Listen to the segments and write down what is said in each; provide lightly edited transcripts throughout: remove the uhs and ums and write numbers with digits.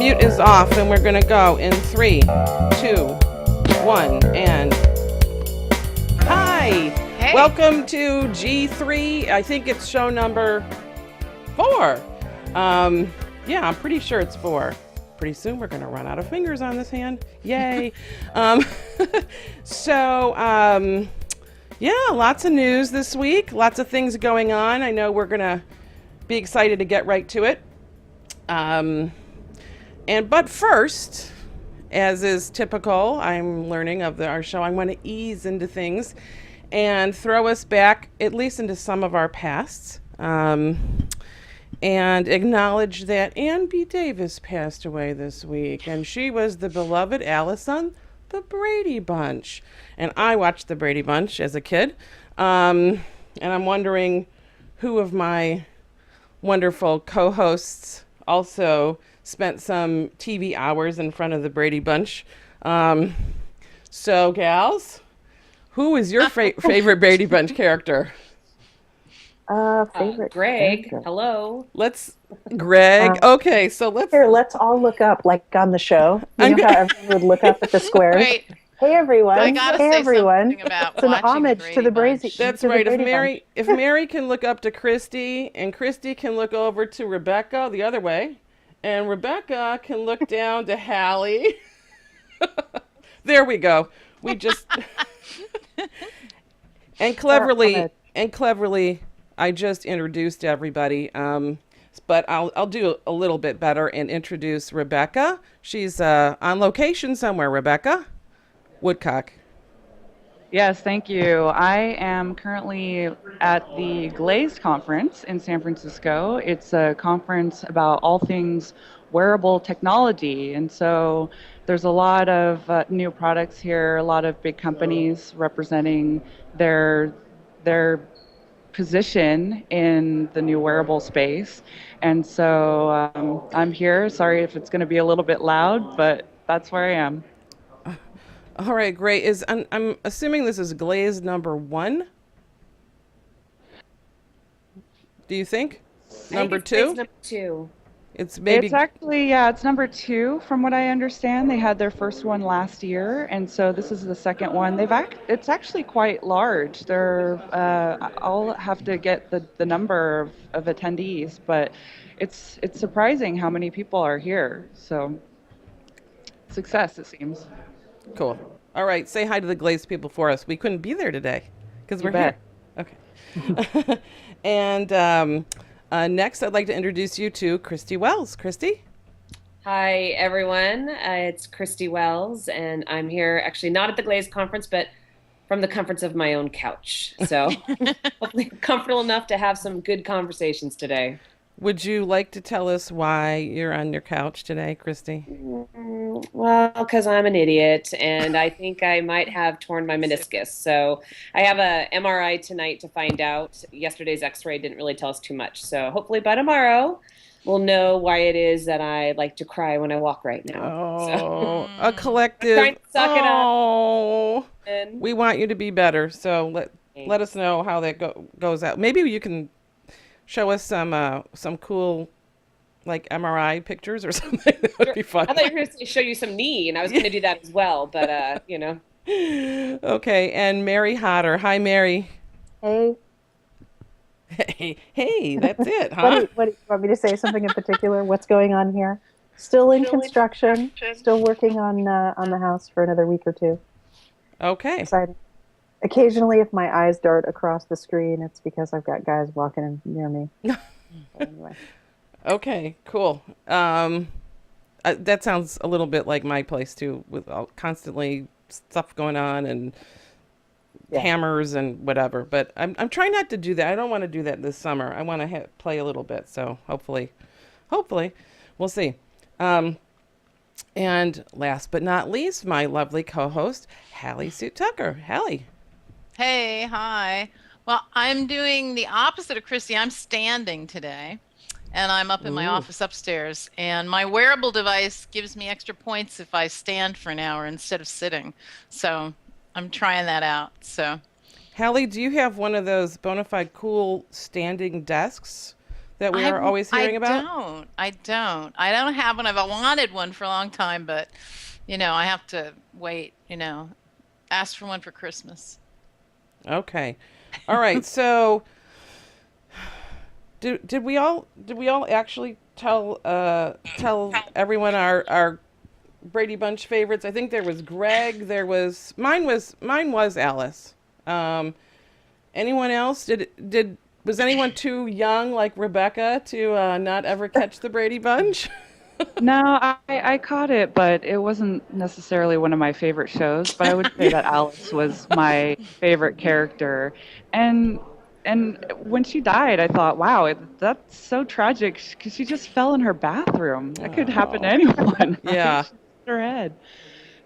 mute is off, and we're going to go in 3, 2, 1, and hi! Hey. Welcome to G3. I think it's show number 4. Yeah, I'm pretty sure it's 4. Pretty soon we're going to run out of fingers on this hand. Yay! Yeah, lots of news this week. Lots of things going on. I know we're going to be excited to get right to it. But first, as is typical, I'm learning of our show. I want to ease into things and throw us back at least into some of our pasts. And acknowledge that Ann B. Davis passed away this week, and she was the beloved Alice on The Brady Bunch. And I watched The Brady Bunch as a kid. And I'm wondering who of my wonderful co-hosts also spent some TV hours in front of The Brady Bunch. So, gals, who is your favorite Brady Bunch character? Favorite Greg, character. hello. Greg. Okay, so Let's all look up, like on the show. You know how everyone would look up at the squares? Right. Hey, everyone. I gotta hey, say everyone. something about It's an watching homage to the Brady. Bunch. That's to the right. Brady If Mary can look up to Christy, and Christy can look over to Rebecca the other way, and Rebecca can look down to Hallie. There we go. We just and cleverly, I just introduced everybody. But I'll do a little bit better and introduce Rebecca. She's on location somewhere. Rebecca Woodcock. Yes, thank you. I am currently at the Glazed conference in San Francisco. It's a conference about all things wearable technology. And so there's a lot of new products here, a lot of big companies representing their position in the new wearable space. And so I'm here. Sorry if it's going to be a little bit loud, but that's where I am. All right, great. I'm assuming this is Glazed number 1. Do you think? Number 2? Number 2. It's maybe. It's actually, it's number 2 from what I understand. They had their first one last year, and so this is the second one. It's actually quite large. I'll have to get the number of attendees, but it's surprising how many people are here. So success, it seems. Cool. All right, say hi to the Glazed people for us. We couldn't be there today because we're here. Okay. And next, I'd like to introduce you to Christy Wells. Christy? Hi, everyone. It's Christy Wells, and I'm here actually not at the Glazed conference, but from the comforts of my own couch. So hopefully comfortable enough to have some good conversations today. Would you like to tell us why you're on your couch today, Christy? Well, because I'm an idiot, and I think I might have torn my meniscus. So I have a MRI tonight to find out. Yesterday's x-ray didn't really tell us too much. So hopefully by tomorrow, we'll know why it is that I like to cry when I walk right now. Oh, a collective. Trying to suck it up. Oh, And we want you to be better. So let us know how that goes out. Maybe you can show us some cool, like, MRI pictures or something. That would be fun. I thought you were going to show you some knee, and I was going to do that as well, but, Okay, and Mary Hodder. Hi, Mary. Hey. Hey, that's it, huh? What do you want me to say? Something in particular? What's going on here? Still in construction. Still working on the house for another week or 2. Okay. Excited. Occasionally, if my eyes dart across the screen, it's because I've got guys walking near me. Anyway. Okay, cool. That sounds a little bit like my place too, with constantly stuff going on and hammers and whatever. But I'm trying not to do that. I don't want to do that this summer. I want to play a little bit. So hopefully, we'll see. And last but not least, my lovely co-host, Hallie Suit Tucker. Hallie. Hey, hi. Well, I'm doing the opposite of Christy. I'm standing today, and I'm up in my office upstairs. And my wearable device gives me extra points if I stand for an hour instead of sitting. So I'm trying that out. So, Hallie, do you have one of those bona fide cool standing desks that we are always hearing about? I don't have one. I've wanted one for a long time, but I have to wait. Ask for one for Christmas. Okay. All right. So did we all actually tell everyone our Brady Bunch favorites? I think there was Greg, mine was Alice. Anyone else? Was anyone too young like Rebecca to not ever catch the Brady Bunch? No, I caught it, but it wasn't necessarily one of my favorite shows. But I would say that Alice was my favorite character, and when she died, I thought, wow, that's so tragic because she just fell in her bathroom. That could happen to anyone. Right? Yeah. She hit her head.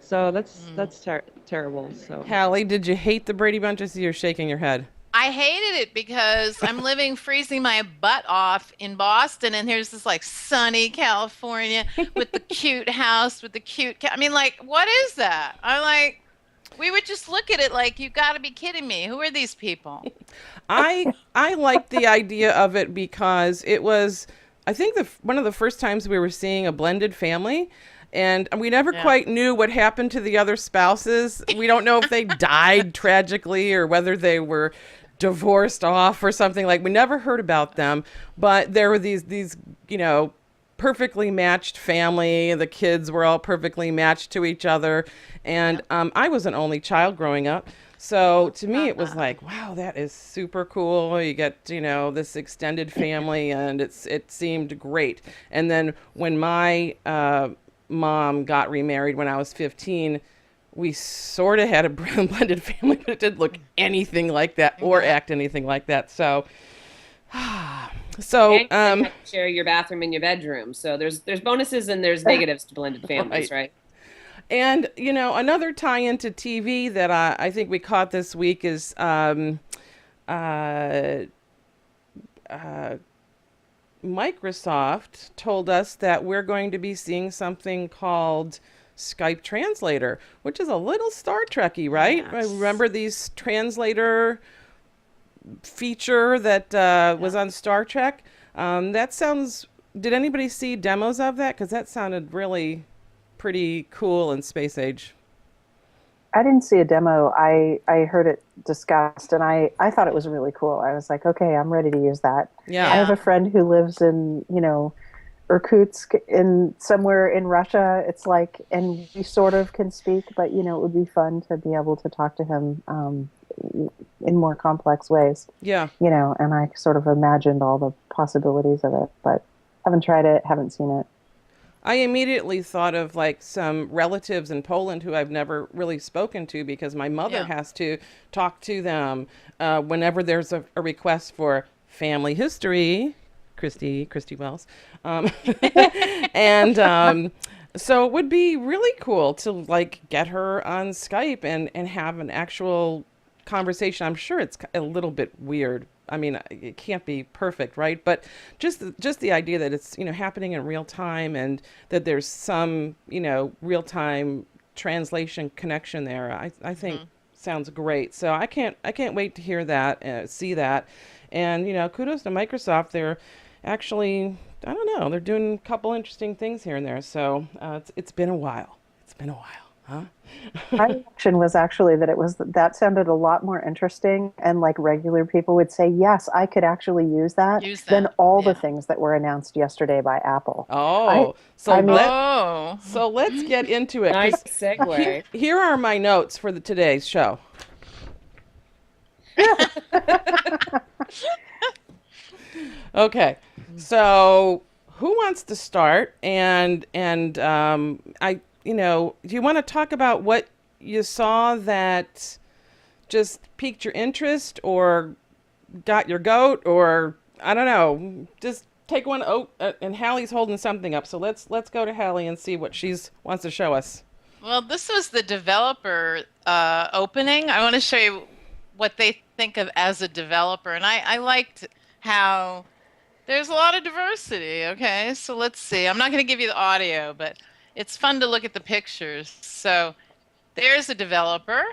So that's terrible. So Hallie, did you hate the Brady Bunch? I see you're shaking your head. I hated it because I'm living freezing my butt off in Boston, and here's this like sunny California with the cute house with the cute cat. I mean, like, what is that? We would just look at it like, you got to be kidding me. Who are these people? I liked the idea of it because it was, I think, one of the first times we were seeing a blended family. And we never quite knew what happened to the other spouses. We don't know if they died tragically or whether they were divorced off or something. Like, we never heard about them. But there were these perfectly matched family. The kids were all perfectly matched to each other. And I was an only child growing up. So to me, it was like, wow, that is super cool. You get, this extended family, and it seemed great. And then when my mom got remarried when I was 15, we sort of had a blended family, but it didn't look anything like that or act anything like that. So And you have to share your bathroom and your bedroom. So there's bonuses and there's negatives to blended families, right? And, another tie into TV that I think we caught this week is Microsoft told us that we're going to be seeing something called Skype Translator, which is a little Star Trek-y, right? Yes. I remember these translator feature that was on Star Trek. Did anybody see demos of that? Because that sounded really pretty cool in space age. I didn't see a demo. I heard it discussed, and I thought it was really cool. I was like, okay, I'm ready to use that. Yeah. I have a friend who lives in, Irkutsk, somewhere in Russia. It's like, and we sort of can speak, but it would be fun to be able to talk to him in more complex ways. Yeah. And I sort of imagined all the possibilities of it, but haven't tried it, haven't seen it. I immediately thought of like some relatives in Poland who I've never really spoken to because my mother has to talk to them whenever there's a request for family history. Christy Wells. And so it would be really cool to like get her on Skype and have an actual conversation. I'm sure it's a little bit weird. I mean, it can't be perfect, right? But just the idea that it's, happening in real time and that there's some, real time translation connection there, I think sounds great. So I can't wait to hear that, see that. And, kudos to Microsoft. They're actually, I don't know, they're doing a couple interesting things here and there. So it's been a while. It's been a while. Huh? My reaction was actually that sounded a lot more interesting, and like regular people would say, yes, I could actually use that than all the things that were announced yesterday by Apple. Oh, so let's get into it. Nice segue. Here are my notes for today's show. Okay, so who wants to start? And do you want to talk about what you saw that just piqued your interest or got your goat, or I don't know, just take one. Oh, and Hallie's holding something up. So let's go to Hallie and see what she's wants to show us. Well, this was the developer opening. I want to show you what they think of as a developer. And I liked how there's a lot of diversity. Okay, so let's see. I'm not going to give you the audio, but it's fun to look at the pictures. So there's a developer.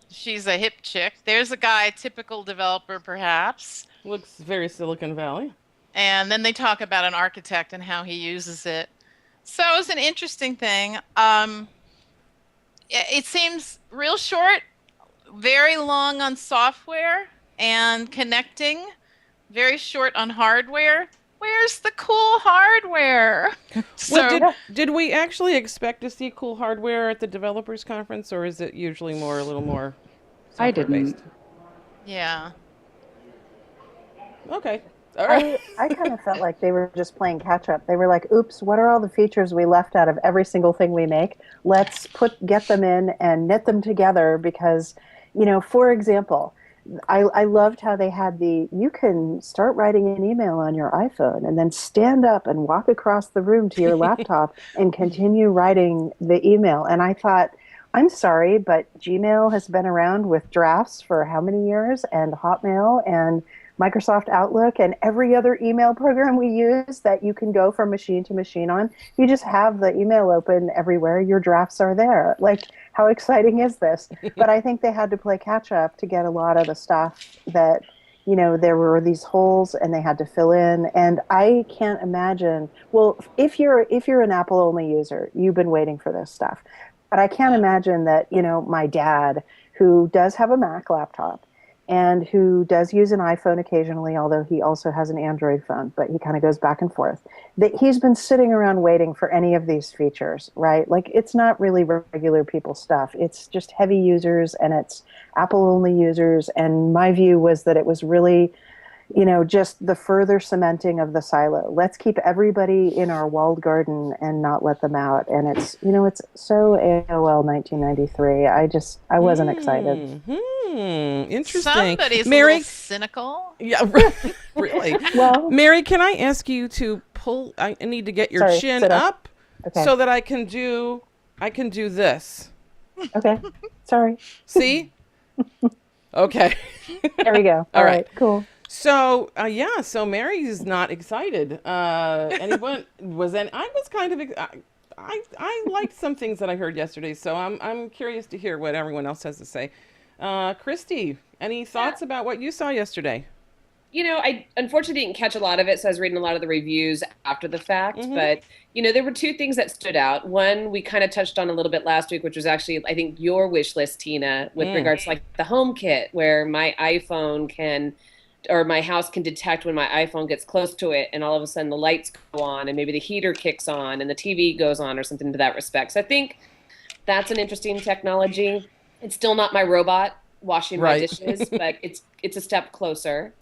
She's a hip chick. There's a guy, typical developer perhaps. Looks very Silicon Valley. And then they talk about an architect and how he uses it. So it's an interesting thing. It seems real short, very long on software and connecting, very short on hardware. Where's the cool hardware? Well, did we actually expect to see cool hardware at the developers conference, or is it usually a little more I software didn't. based? Yeah. Okay. All right. I kind of felt like they were just playing catch up. They were like, "Oops, what are all the features we left out of every single thing we make? Let's get them in and knit them together." Because, for example, I loved how they had you can start writing an email on your iPhone and then stand up and walk across the room to your laptop and continue writing the email. And I thought, I'm sorry, but Gmail has been around with drafts for how many years, and Hotmail and Microsoft Outlook and every other email program we use that you can go from machine to machine on. You just have the email open everywhere. Your drafts are there. Like, how exciting is this? But I think they had to play catch up to get a lot of the stuff that, there were these holes and they had to fill in. And I can't imagine, well, if you're an Apple only user, you've been waiting for this stuff. But I can't imagine that, my dad, who does have a Mac laptop, and who does use an iPhone occasionally, although he also has an Android phone, but he kind of goes back and forth, that he's been sitting around waiting for any of these features, right? Like, it's not really regular people stuff. It's just heavy users, and it's Apple-only users, and my view was that it was really, just the further cementing of the silo. Let's keep everybody in our walled garden and not let them out. And it's, it's so AOL 1993. I wasn't excited. Interesting. Somebody's Mary, a little cynical. yeah, really. Well, Mary, can I ask you to pull? I need to get your Sorry, chin sit up, okay. so that I can do this. Okay. Sorry. See? Okay. There we go. All right. Cool. So so Mary's not excited. Anyone was? And I was kind of. I liked some things that I heard yesterday, so I'm curious to hear what everyone else has to say. Christy, any thoughts about what you saw yesterday? I unfortunately didn't catch a lot of it, so I was reading a lot of the reviews after the fact. But, there were two things that stood out. One, we kind of touched on a little bit last week, which was actually, I think, your wish list, Tina, with regards to like the HomeKit, where my iPhone or my house can detect when my iPhone gets close to it, and all of a sudden the lights go on, and maybe the heater kicks on, and the TV goes on, or something to that respect. So I think that's an interesting technology. It's still not my robot washing my dishes, but it's a step closer.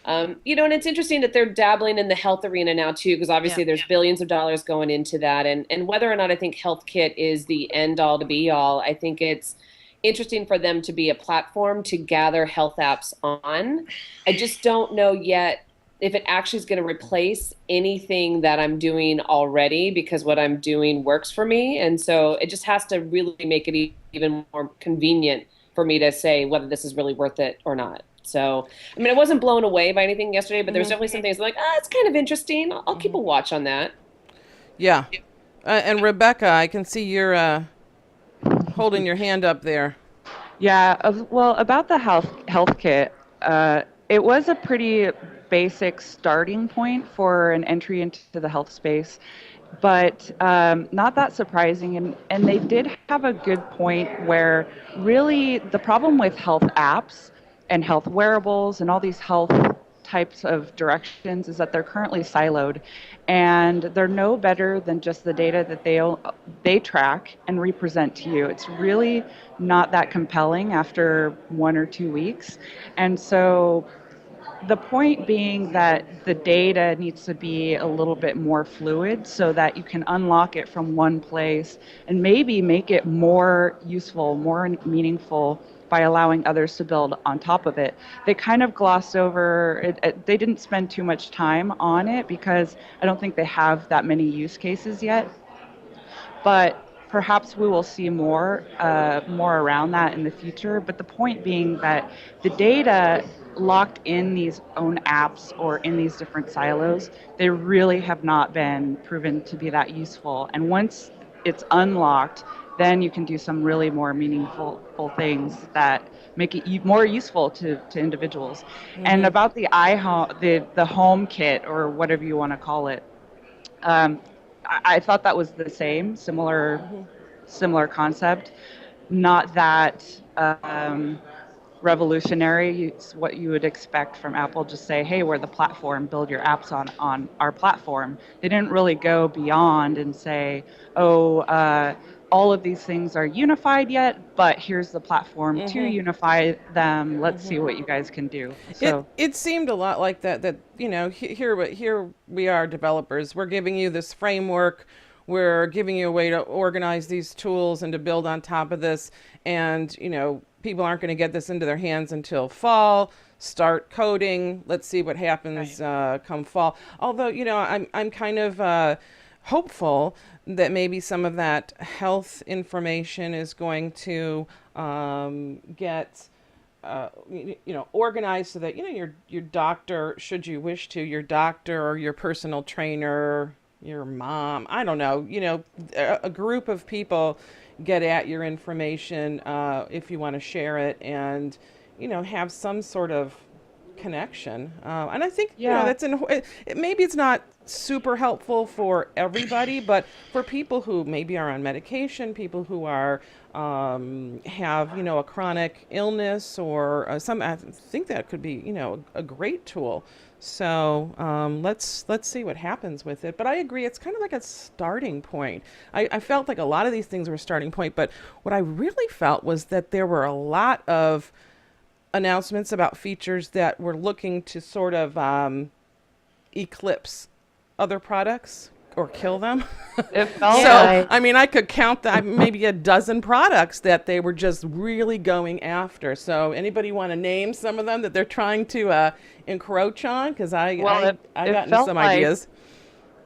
And it's interesting that they're dabbling in the health arena now too, because obviously there's billions of dollars going into that. And whether or not I think HealthKit is the end all to be all, I think it's interesting for them to be a platform to gather health apps on. I just don't know yet if it actually is going to replace anything that I'm doing already, because what I'm doing works for me. And so it just has to really make it even more convenient for me to say whether this is really worth it or not. So, I mean, I wasn't blown away by anything yesterday, but there's definitely some things like, it's kind of interesting. I'll keep a watch on that. Yeah. And Rebecca, I can see you're holding your hand up there. Yeah, well, about the health kit, it was a pretty basic starting point for an entry into the health space, but not that surprising. And they did have a good point where really the problem with health apps and health wearables and all these health types of directions is that they're currently siloed, and they're no better than just the data that they track and represent to you. It's really not that compelling after 1 or 2 weeks. And so the point being that the data needs to be a little bit more fluid so that you can unlock it from one place and maybe make it more useful, more meaningful by allowing others to build on top of it. They kind of glossed over it. They didn't spend too much time on it because I don't think they have that many use cases yet. But perhaps we will see more around that in the future. But the point being that the data locked in these own apps or in these different silos, they really have not been proven to be that useful. And once it's unlocked, then you can do some really more meaningful things that make it more useful to individuals. And about the iHome, the home kit or whatever you want to call it, I thought that was the similar concept. Not that revolutionary. It's what you would expect from Apple. Just say, hey, we're the platform, build your apps on our platform. They didn't really go beyond and say, oh, all of these things are unified yet, but here's the platform to unify them. Let's see what you guys can do. So It seemed a lot like that here we are, developers. We're giving you this framework. We're giving you a way to organize these tools and to build on top of this. And, people aren't going to get this into their hands until fall. Start coding. Let's see what happens come fall. Although, I'm kind of hopeful that maybe some of that health information is going to get organized so that your doctor, should you wish to, your doctor or your personal trainer, your mom, I don't know, a group of people get at your information if you want to share it, and have some sort of connection. And I think maybe it's not super helpful for everybody, but for people who maybe are on medication, people who are have a chronic illness or I think that could be a great tool. So let's see what happens with it. But I agree, it's kind of like a starting point. I felt like a lot of these things were a starting point, but what I really felt was that there were a lot of announcements about features that were looking to sort of eclipse other products or kill them. it felt So, like I mean, I could count maybe a dozen products that they were just really going after. So, anybody want to name some of them that they're trying to encroach on? Because I got into some ideas.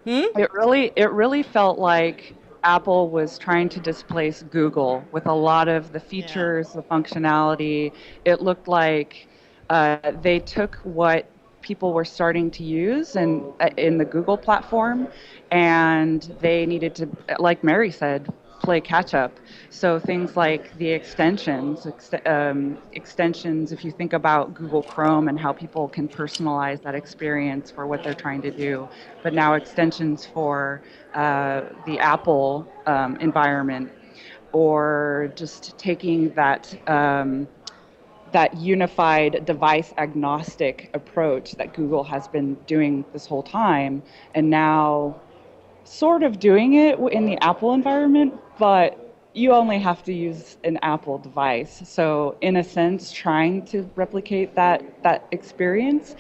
It really felt like Apple was trying to displace Google with a lot of the features, the functionality. It looked like they took what people were starting to use and in the Google platform, and they needed to, like Mary said, play catch up. So things like the extensions, if you think about Google Chrome and how people can personalize that experience for what they're trying to do, but now extensions for the Apple environment, or just taking that that unified device agnostic approach that Google has been doing this whole time, and now sort of doing it in the Apple environment, but you only have to use an Apple device. So in a sense, trying to replicate that experience,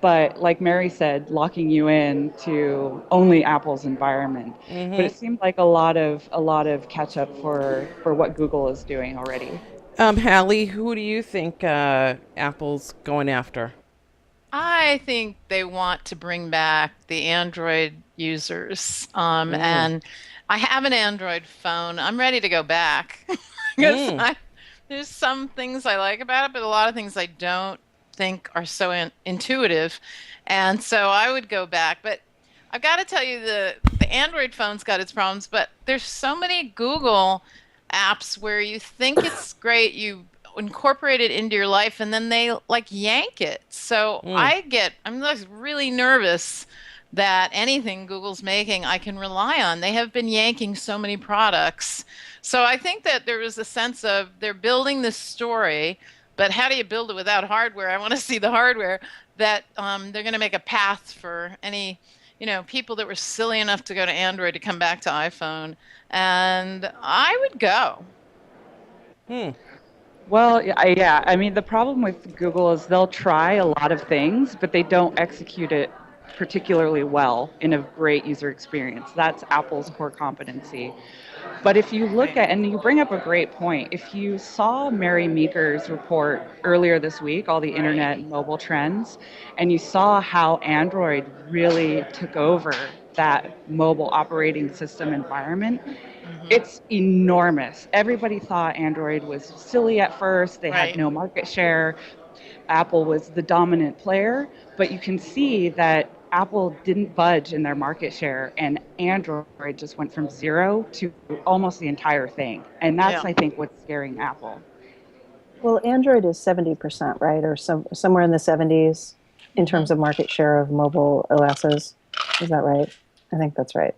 but like Mary said, locking you in to only Apple's environment. But it seemed like a lot of catch up for what Google is doing already. Hallie, who do you think Apple's going after? I think they want to bring back the Android users. And I have an Android phone. I'm ready to go back because there's some things I like about it, but a lot of things I don't think are so intuitive. And so I would go back. But I've got to tell you, the Android phone's got its problems, but there's so many Google apps where you think it's great, you incorporate it into your life, and then they like yank it. So I'm like really nervous that anything Google's making I can rely on. They have been yanking so many products. So I think that there is a sense of they're building this story, but how do you build it without hardware? I want to see the hardware that they're going to make a path for any people that were silly enough to go to Android to come back to iPhone. And I would go. Well, yeah. I mean, the problem with Google is they'll try a lot of things, but they don't execute it particularly well in a great user experience. That's Apple's core competency. But if you look at, and you bring up a great point, if you saw Mary Meeker's report earlier this week, all the internet and mobile trends, and you saw how Android really took over that mobile operating system environment, it's enormous. Everybody thought Android was silly at first. They had no market share. Apple was the dominant player, but you can see that Apple didn't budge in their market share, and Android just went from 0 to almost the entire thing. And that's, Yeah. I think, what's scaring Apple. Well, Android is 70%, right? Or somewhere in the 70s in terms of market share of mobile OSs. Is that right? I think that's right.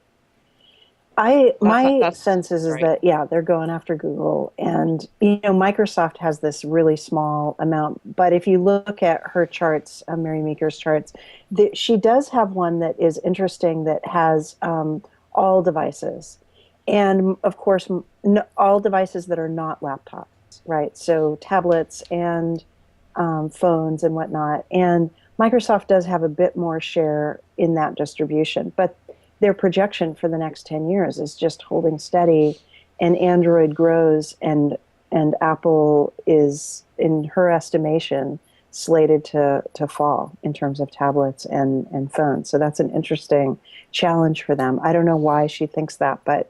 My That's sense is right. that, yeah, they're going after Google, and Microsoft has this really small amount. But if you look at her charts, Mary Meeker's charts, she does have one that is interesting that has all devices, and of course, all devices that are not laptops, right? So tablets and phones and whatnot. And Microsoft does have a bit more share in that distribution, but their projection for the next 10 years is just holding steady, and Android grows, and Apple is, in her estimation, slated to fall in terms of tablets and phones. So that's an interesting challenge for them. I don't know why she thinks that, but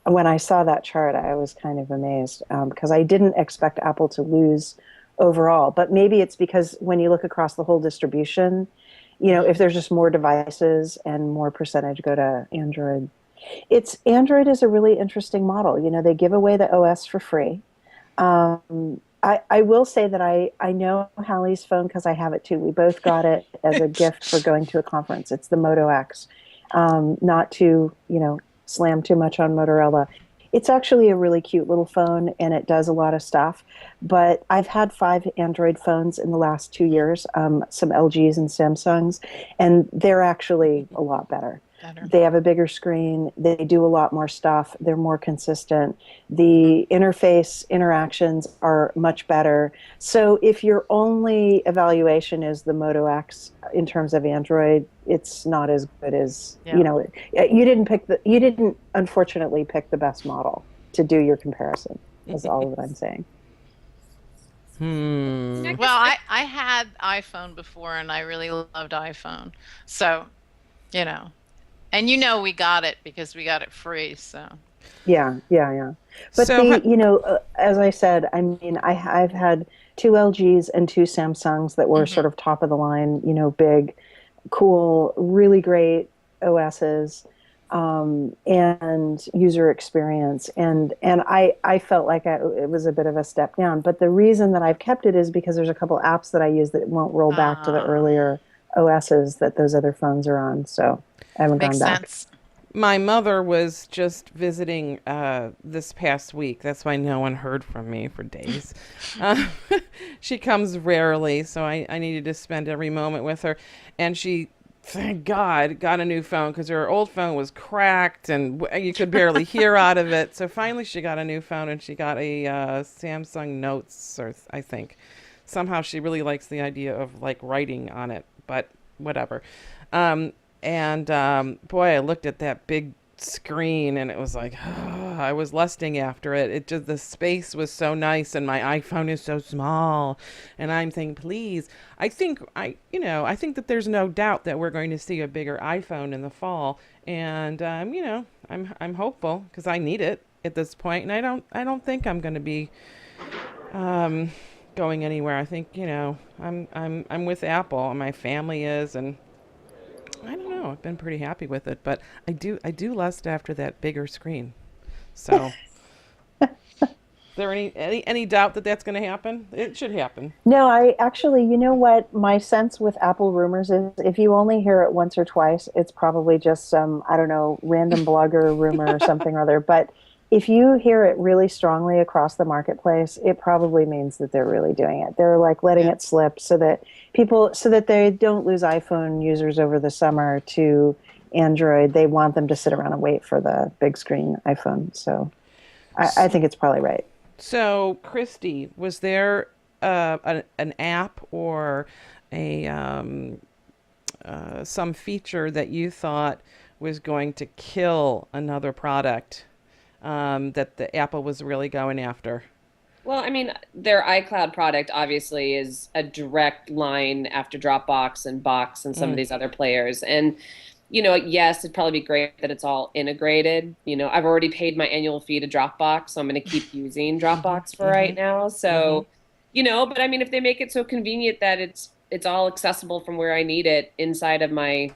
when I saw that chart, I was kind of amazed because I didn't expect Apple to lose overall. But maybe it's because when you look across the whole distribution, if there's just more devices and more percentage go to Android. Android is a really interesting model. They give away the OS for free. I will say that I know Hallie's phone because I have it too. We both got it as a gift for going to a conference. It's the Moto X. Not to, slam too much on Motorola. It's actually a really cute little phone, and it does a lot of stuff. But I've had 5 Android phones in the last 2 years, some LGs and Samsungs, and they're actually a lot better. They have a bigger screen. They do a lot more stuff. They're more consistent. The interface interactions are much better. So if your only evaluation is the Moto X in terms of Android, it's not as good as, you didn't unfortunately pick the best model to do your comparison, is all that I'm saying. Well, I had iPhone before, and I really loved iPhone. So, and we got it because we got it free. So Yeah. But as I said, I mean, I've had 2 LGs and 2 Samsungs that were sort of top of the line, big, cool, really great OSs and user experience. And I felt like it was a bit of a step down. But the reason that I've kept it is because there's a couple apps that I use that won't roll back to the earlier OSs that those other phones are on. So I haven't gone back. Makes sense. My mother was just visiting this past week. That's why no one heard from me for days. She comes rarely, so I needed to spend every moment with her. And she, thank God, got a new phone because her old phone was cracked and you could barely hear out of it. So finally she got a new phone, and she got a Samsung Notes, or I think. Somehow she really likes the idea of like writing on it, but whatever. Boy, I looked at that big screen and it was like, I was lusting after it. It just, the space was so nice, and my iPhone is so small. And I'm thinking, please, I think that there's no doubt that we're going to see a bigger iPhone in the fall. And, I'm hopeful because I need it at this point. And I don't think I'm going to be, going anywhere. I think, I'm with Apple, and my family is, and I don't know. I've been pretty happy with it, but I do lust after that bigger screen. So, is there any doubt that that's going to happen? It should happen. No, I actually, what my sense with Apple rumors is, if you only hear it once or twice, it's probably just some, I don't know, random blogger rumor or something or other. But if you hear it really strongly across the marketplace, it probably means that they're really doing it. They're like letting it slip so that they don't lose iPhone users over the summer to Android. They want them to sit around and wait for the big screen iPhone. So I think it's probably right. So, Christy, was there an app or some feature that you thought was going to kill another product that the Apple was really going after? Well, I mean, their iCloud product obviously is a direct line after Dropbox and Box and some of these other players. And, yes, it'd probably be great that it's all integrated. I've already paid my annual fee to Dropbox, so I'm going to keep using Dropbox for right now. So, but I mean, if they make it so convenient that it's all accessible from where I need it inside of my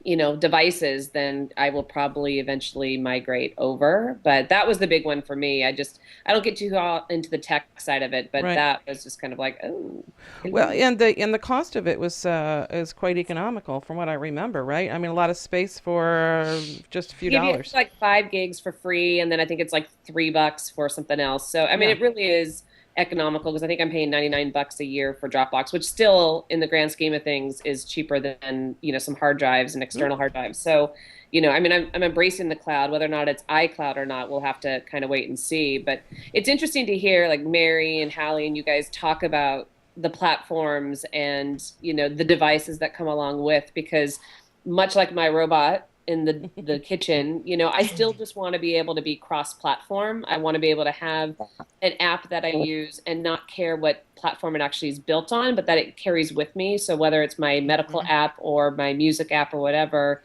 devices, then I will probably eventually migrate over. But that was the big one for me. I don't get too into the tech side of it, but Right. that was just kind of like, oh. Well, and the cost of it was is quite economical from what I remember, right? I mean, a lot of space for just a few Give you dollars. like 5 gigs for free, and then I think it's like $3 for something else. So I mean, Yeah. it really is economical because I think I'm paying $99 a year for Dropbox, which still, in the grand scheme of things, is cheaper than some hard drives and external hard drives. So, I mean, I'm embracing the cloud. Whether or not it's iCloud or not, we'll have to kind of wait and see. But it's interesting to hear like Mary and Hallie and you guys talk about the platforms and the devices that come along with, because much like my robot in the kitchen, I still just want to be able to be cross-platform. I want to be able to have an app that I use and not care what platform it actually is built on, but that it carries with me. So whether it's my medical app or my music app or whatever,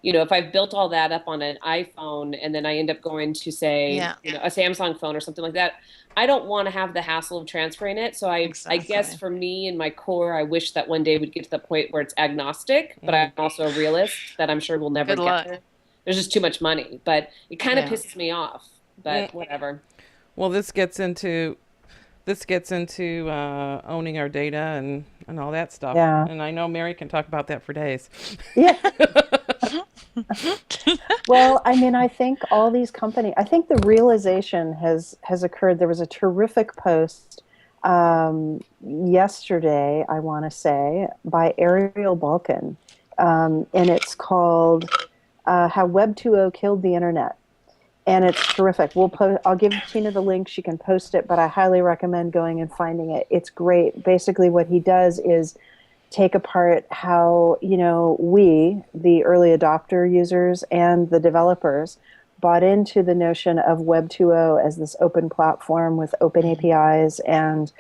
if I've built all that up on an iPhone and then I end up going to say, Yeah. a Samsung phone or something like that, I don't want to have the hassle of transferring it. So I guess Exactly. for me in my core, I wish that one day we'd get to the point where it's agnostic, but I'm also a realist that I'm sure we'll never Good get luck. there. There's just too much money, but it kind of Yeah. pisses me off, but whatever. Well, this gets into owning our data and all that stuff. Yeah. And I know Mary can talk about that for days. Yeah. Well, I mean, I think all these companies, I think the realization has occurred. There was a terrific post yesterday, I want to say, by Ariel Balkan, and it's called "How Web 2.0 Killed the Internet," and it's terrific. I'll give Tina the link; she can post it. But I highly recommend going and finding it. It's great. Basically, what he does is take apart how, we, the early adopter users and the developers, bought into the notion of Web 2.0 as this open platform with open APIs and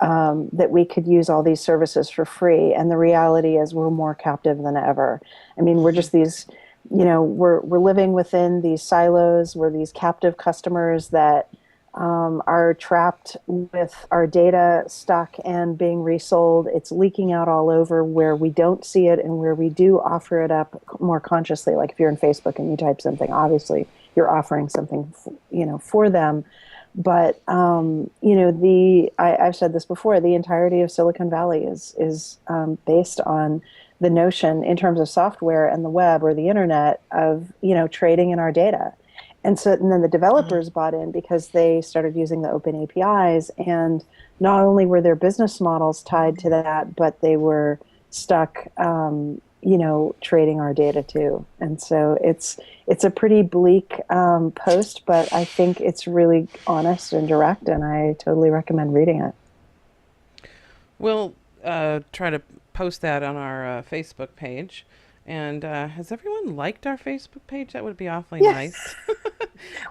that we could use all these services for free. And the reality is we're more captive than ever. I mean, we're just these, we're living within these silos. We're these captive customers that are trapped with our data stuck and being resold. It's leaking out all over where we don't see it, and where we do offer it up more consciously. Like if you're in Facebook and you type something, obviously you're offering something, for them. But I've said this before. The entirety of Silicon Valley is based on the notion, in terms of software and the web or the internet, of trading in our data. And then the developers bought in because they started using the open APIs, and not only were their business models tied to that, but they were stuck, trading our data too. And so it's a pretty bleak post, but I think it's really honest and direct, and I totally recommend reading it. We'll try to post that on our Facebook page. And has everyone liked our Facebook page? That would be awfully Yes. nice.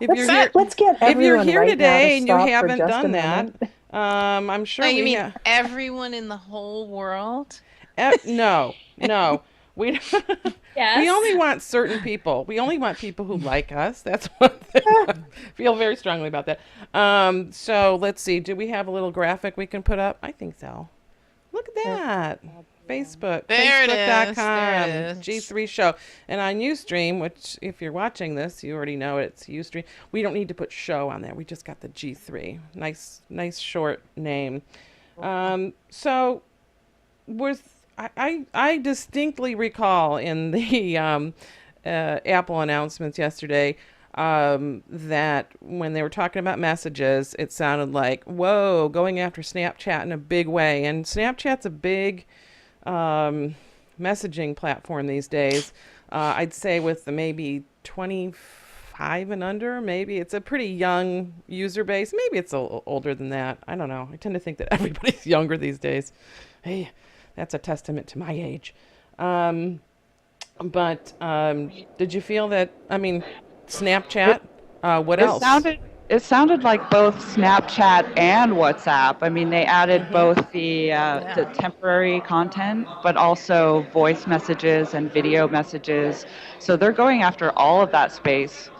If you're here, Let's get if you're everyone here right today now and to you stop for haven't just a done that, moment. I'm sure Oh, you we mean everyone in the whole world? no, we Yes. we only want certain people. We only want people who like us. That's one thing. I feel very strongly about that. So let's see. Do we have a little graphic we can put up? I think so. Look at that. Facebook. There it is. Facebook.com. There it is. G3 Show. And on Ustream, which if you're watching this, you already know it's Ustream. We don't need to put show on there. We just got the G3. Nice short name. So was I distinctly recall in the Apple announcements yesterday that when they were talking about messages, it sounded like, whoa, going after Snapchat in a big way. And Snapchat's a big messaging platform these days. I'd say with the maybe 25 and under, maybe it's a pretty young user base. Maybe it's a little older than that. I don't know. I tend to think that everybody's younger these days. Hey, that's a testament to my age. But did you feel that, Snapchat, what else? It sounded like both Snapchat and WhatsApp. I mean, they added both the temporary content, but also voice messages and video messages. So they're going after all of that space.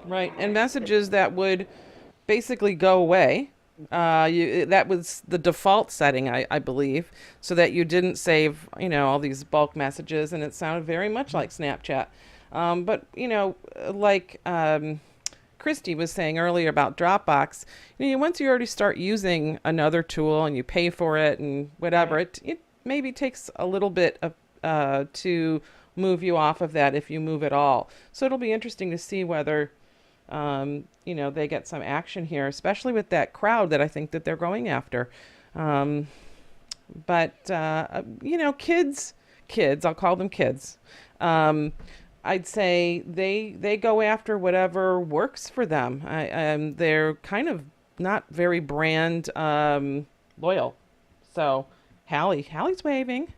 Right, and messages that would basically go away That was the default setting, I believe, so that you didn't save, all these bulk messages, and it sounded very much like Snapchat. But like Christy was saying earlier about Dropbox, once you already start using another tool and you pay for it and whatever, it maybe takes a little bit of to move you off of that, if you move at all. So it'll be interesting to see whether they get some action here, especially with that crowd that I think that they're going after. But kids, I'll call them kids. I'd say they go after whatever works for them. They're kind of not very brand loyal. So Hallie's waving.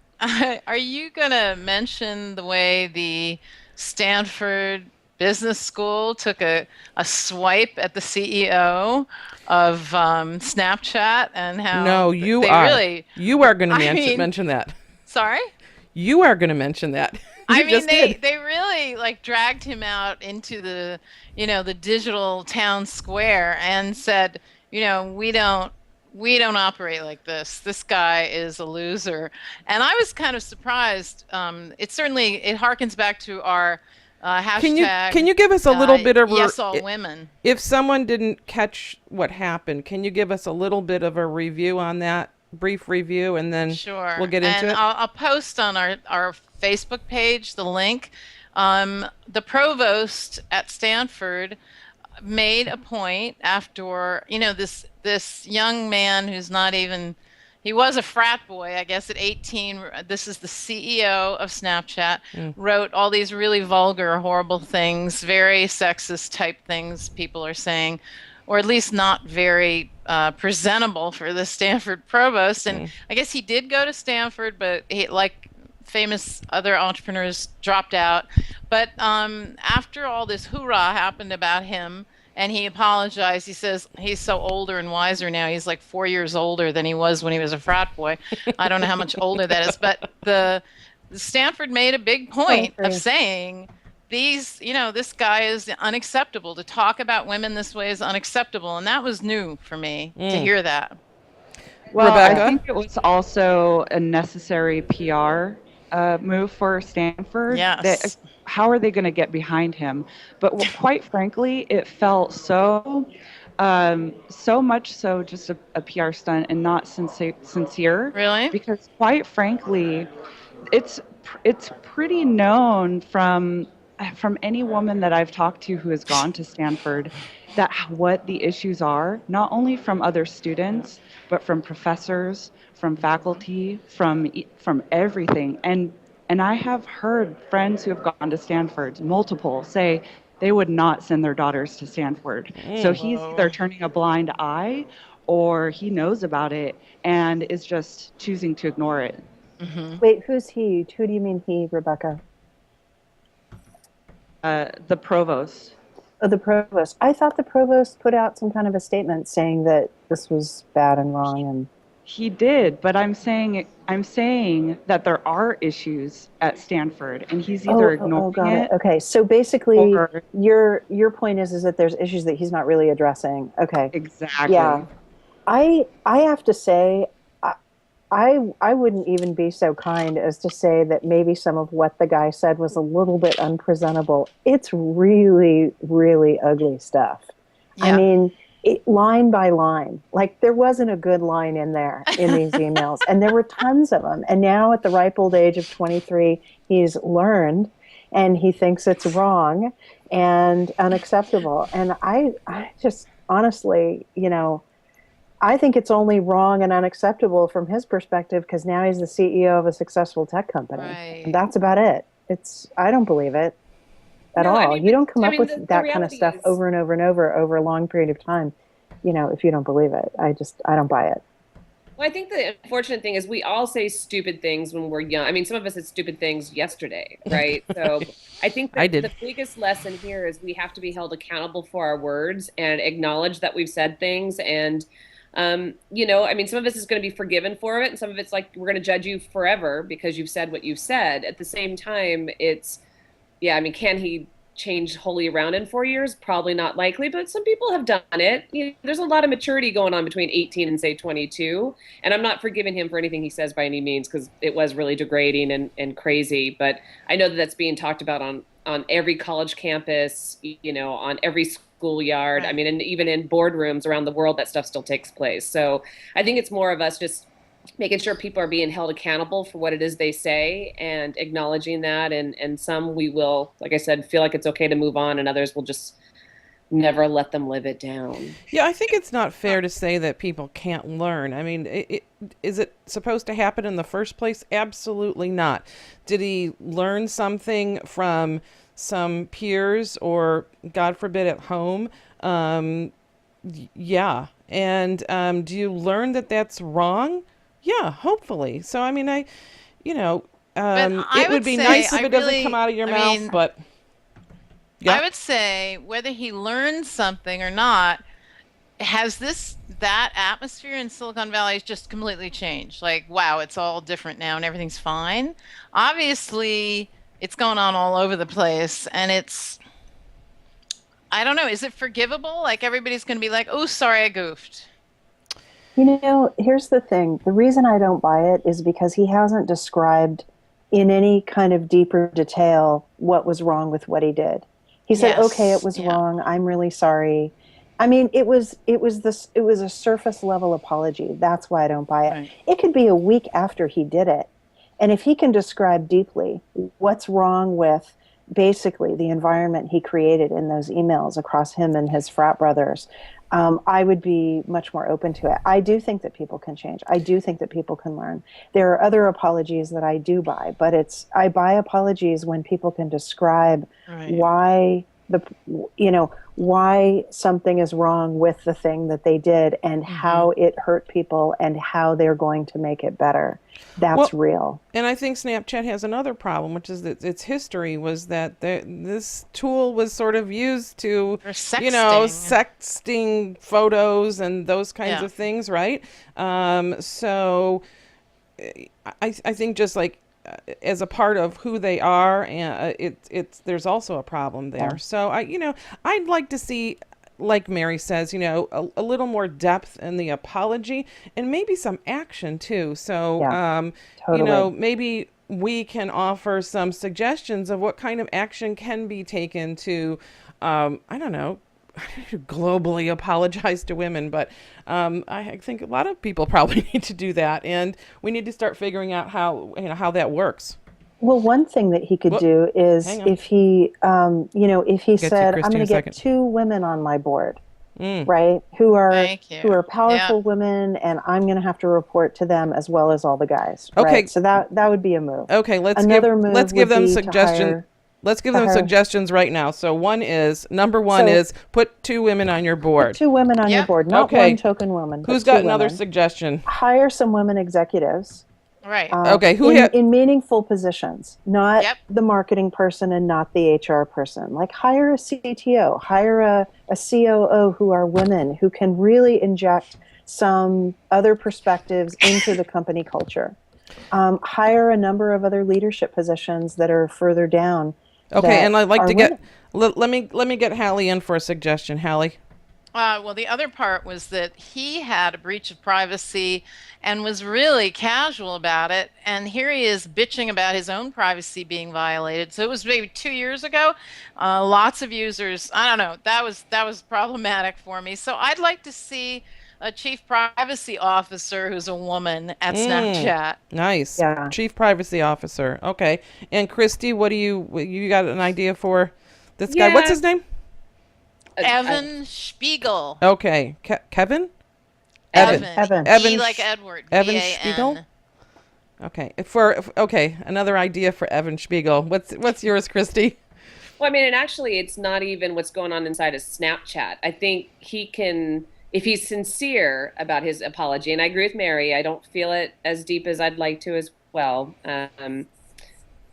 Are you going to mention the way the Stanford Business School took a swipe at the CEO of Snapchat and how No, you are. You are going to mention that. Sorry? You are going to mention that. They really dragged him out into the digital town square and said, we don't operate like this. This guy is a loser. And I was kind of surprised. It harkens back to our hashtag. Can you give us a little bit of yes, all women? If someone didn't catch what happened, can you give us a little bit of a review on that? Brief review, and then sure. We'll get into it. I'll post on our Facebook page the link. The provost at Stanford made a point after, this young man who's not even, he was a frat boy, I guess, at 18. This is the CEO of Snapchat, wrote all these really vulgar, horrible things, very sexist type things people are saying, or at least not very presentable for the Stanford provost. And I guess he did go to Stanford, but he, like famous other entrepreneurs, dropped out. But after all this hoorah happened about him, and he apologized, he says he's so older and wiser now. He's like 4 years older than he was when he was a frat boy. I don't know how much older that is, but the Stanford made a big point of saying, this guy is unacceptable. To talk about women this way is unacceptable. And that was new for me to hear that. Well, Rebecca? I think it was also a necessary PR move for Stanford. Yes. How are they going to get behind him? But quite frankly, it felt so much so just a PR stunt and not sincere. Really? Because quite frankly, it's pretty known from any woman that I've talked to who has gone to Stanford that what the issues are, not only from other students, but from professors, from faculty, from everything. And I have heard friends who have gone to Stanford, multiple, say they would not send their daughters to Stanford. So he's either turning a blind eye or he knows about it and is just choosing to ignore it. Mm-hmm. Wait, who's he? Who do you mean he, Rebecca? The provost. Oh, the provost. I thought the provost put out some kind of a statement saying that this was bad and wrong. And he did, but I'm saying that there are issues at Stanford, and he's either ignoring got it. Okay, so basically, or, your point is that there's issues that he's not really addressing. Okay. Exactly. Yeah, I have to say, I wouldn't even be so kind as to say that maybe some of what the guy said was a little bit unpresentable. It's really, really ugly stuff. Yeah. I mean, line by line, like there wasn't a good line in there in these emails, and there were tons of them. And now at the ripe old age of 23, he's learned, and he thinks it's wrong and unacceptable. And I just honestly, I think it's only wrong and unacceptable from his perspective because now he's the CEO of a successful tech company. Right. And that's about it. I don't believe it at all. You don't come up with that kind of stuff over and over and over a long period of time, if you don't believe it. I don't buy it. Well, I think the unfortunate thing is we all say stupid things when we're young. I mean, some of us said stupid things yesterday, right? So I think that the biggest lesson here is we have to be held accountable for our words and acknowledge that we've said things. And I mean, some of us is going to be forgiven for it, and some of it's like we're going to judge you forever because you've said what you've said. At the same time, can he change wholly around in 4 years? Probably not likely, but some people have done it. There's a lot of maturity going on between 18 and say 22. And I'm not forgiving him for anything he says by any means, because it was really degrading and crazy. But I know that that's being talked about on every college campus, on every schoolyard. Right. I mean, and even in boardrooms around the world, that stuff still takes place. So I think it's more of us just making sure people are being held accountable for what it is they say and acknowledging that. And some we will, like I said, feel like it's okay to move on, and others will just never let them live it down. Yeah, I think it's not fair to say that people can't learn. I mean, is it supposed to happen in the first place? Absolutely not. Did he learn something from some peers or, God forbid, at home? Yeah. And do you learn that that's wrong? Yeah, hopefully. So, I mean, I it would would be say nice if I it doesn't really- come out of your I mouth, mean, but yeah. I would say whether he learned something or not, has that atmosphere in Silicon Valley has just completely changed. Like, wow, it's all different now and everything's fine. Obviously, it's going on all over the place, and I don't know, is it forgivable? Like, everybody's going to be like, oh, sorry, I goofed. Here's the thing. The reason I don't buy it is because he hasn't described in any kind of deeper detail what was wrong with what he did. He said, Yes, okay, it was yeah. wrong. I'm really sorry. I mean, it was a surface level apology. That's why I don't buy it. Right. It could be a week after he did it. And if he can describe deeply what's wrong with basically the environment he created in those emails across him and his frat brothers, I would be much more open to it. I do think that people can change. I do think that people can learn. There are other apologies that I do buy, but I buy apologies when people can describe Right. why something is wrong with the thing that they did and how it hurt people and how they're going to make it better. That's real. And I think Snapchat has another problem, which is that its history was that this tool was sort of used to, For sexting. sexting photos and those kinds Yeah. of things, right? So I think just like as a part of who they are, there's also a problem there. Yeah. So I'd like to see, like Mary says, a little more depth in the apology and maybe some action too. So, Yeah, totally. maybe we can offer some suggestions of what kind of action can be taken to, I don't know, globally apologize to women, but I think a lot of people probably need to do that, and we need to start figuring out how that works. Well, one thing that he could do is hang on. if he, if he Get to said, Christy "I'm in going a to get second. 2 women on my board, Mm. right? Who are Thank you. powerful Yeah. women, and I'm going to have to report to them as well as all the guys." Okay. Right? So that would be a move. Okay, let's Another give move let's give would them be to suggestions. hire- Let's give them hire- suggestions right now. So number one So- is put 2 women on your board. 2 women on your Yep. board, not Okay. one token woman. but Who's 2 got another women. suggestion? Hire some women executives. Right. Okay, who in meaningful positions, not Yep. the marketing person and not the HR person. Like hire a CTO, hire a COO who are women who can really inject some other perspectives into the company culture. Hire a number of other leadership positions that are further down. Okay, that and I'd like are to get women. let me get Hallie in for a suggestion. Hallie. Well, the other part was that he had a breach of privacy and was really casual about it. And here he is bitching about his own privacy being violated. So it was maybe 2 years ago. Lots of users, I don't know, that was problematic for me. So I'd like to see a chief privacy officer who's a woman at Snapchat. Nice. Yeah. Chief Privacy Officer. Okay. And Christy, what do you got an idea for this guy? What's Yeah. his name? Evan Spiegel. Okay. Kevin? Evan. Evan. E like Edward. Evan V-A-N. Spiegel? Okay. Okay, another idea for Evan Spiegel. What's yours, Christy? Well, I mean, and actually, it's not even what's going on inside of Snapchat. I think he can, if he's sincere about his apology, and I agree with Mary, I don't feel it as deep as I'd like to as well.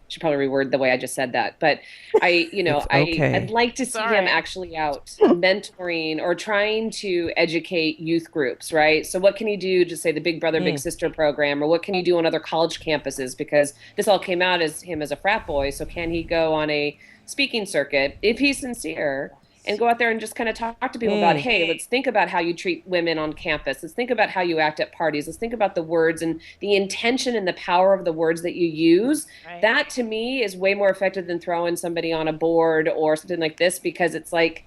Should probably reword the way I just said that, but It's okay. I'd like to see Sorry. him actually out mentoring or trying to educate youth groups, right? So what can he do to say the Big Brother, Big Sister program, or what can he do on other college campuses? Because this all came out as him as a frat boy, so can he go on a speaking circuit, if he's sincere, and go out there and just kind of talk to people about, hey, let's think about how you treat women on campus. Let's think about how you act at parties. Let's think about the words and the intention and the power of the words that you use. Right. That to me is way more effective than throwing somebody on a board or something like this, because it's like,